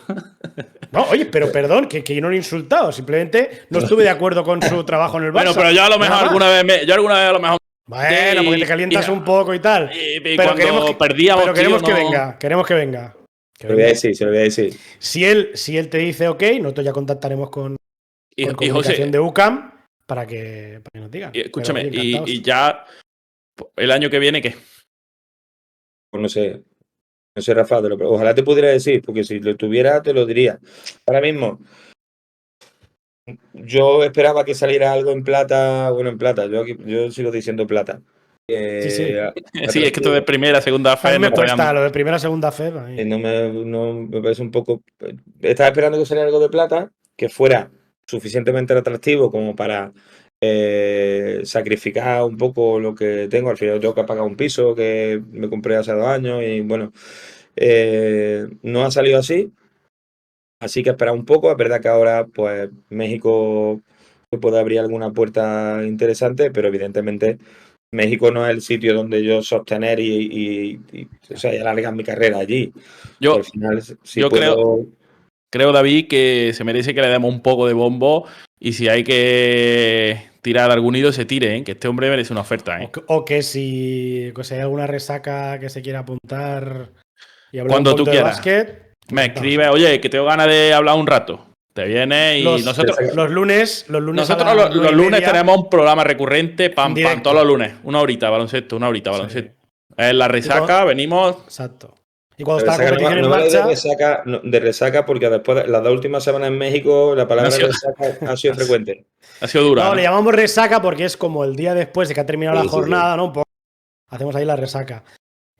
No, oye, pero perdón, que yo no lo he insultado. Simplemente no estuve de acuerdo con su trabajo en el Barça. Bueno, pero yo a lo mejor alguna vez a lo mejor. Bueno, porque te calientas un poco y tal. Pero cuando perdíamos, pero queremos que venga. Queremos que venga. Se lo voy a decir. Si él te dice ok, nosotros ya contactaremos con comunicación de UCAM para que nos digan. Escúchame, y ya el año que viene, ¿qué? Pues no sé, Rafa, ojalá te pudiera decir, porque si lo tuviera te lo diría. Ahora mismo, yo esperaba que saliera algo en plata, yo sigo diciendo plata. Sí, es que esto de primera, segunda fe. A mí me cuesta lo de primera, segunda fe. No me parece un poco... Estaba esperando que saliera algo de plata, que fuera suficientemente atractivo como para sacrificar un poco lo que tengo. Al final tengo que pagar un piso que me compré hace 2 años y bueno, no ha salido así. Así que esperar un poco. Es verdad que ahora pues México puede abrir alguna puerta interesante, pero evidentemente México no es el sitio donde yo sostener y alargar mi carrera allí. Yo, al final, creo, David, que se merece que le demos un poco de bombo y si hay que tirar algún hilo, se tire, ¿eh? Que este hombre merece una oferta. ¿eh? O que si hay alguna resaca que se quiera apuntar y hablar cuando un poquito tú quieras. de básquet, me escribe, oye, que tengo ganas de hablar un rato. Te viene y nosotros los lunes nosotros a las los lunes 9:30, tenemos un programa recurrente, pam, directo. pam, todos los lunes. Una horita, baloncesto. Sí. En la resaca venimos. Exacto. Y cuando está la Resaca, competición en no vale marcha, de resaca porque después de las 2 últimas semanas en México la palabra Ha sido- resaca ha sido frecuente. Ha sido dura. no, ¿no? le llamamos resaca porque es como el día después de que ha terminado Sí, la sí, jornada, ¿no? Un poco. Hacemos ahí la resaca.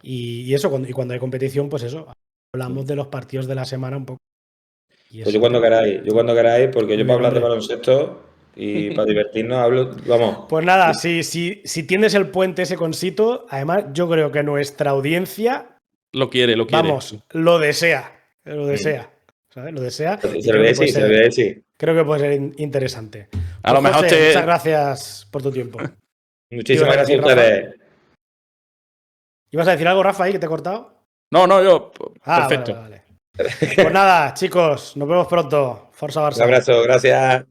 Y eso, cuando hay competición, pues eso. Hablamos de los partidos de la semana un poco. Y Pues eso, yo cuando queráis, porque yo Muy para hablar de bien, hombre. baloncesto y para divertirnos hablo, vamos. Pues nada, si tienes el puente ese con Sito, además yo creo que nuestra audiencia, Lo quiere. vamos, lo desea. Lo desea. ¿Sabes? Lo desea. Y Se creo ve que puede sí, se ve ser, sí. creo que puede ser interesante. A lo Pues, mejor José, muchas gracias por tu tiempo. Muchísimas Ibas a gracias a decir, Rafa. ustedes. ¿Ibas a decir algo, Rafa, ahí que te he cortado? No, yo. Ah, Perfecto. vale. Pues nada, chicos, nos vemos pronto. Forza Un Barça. abrazo, gracias.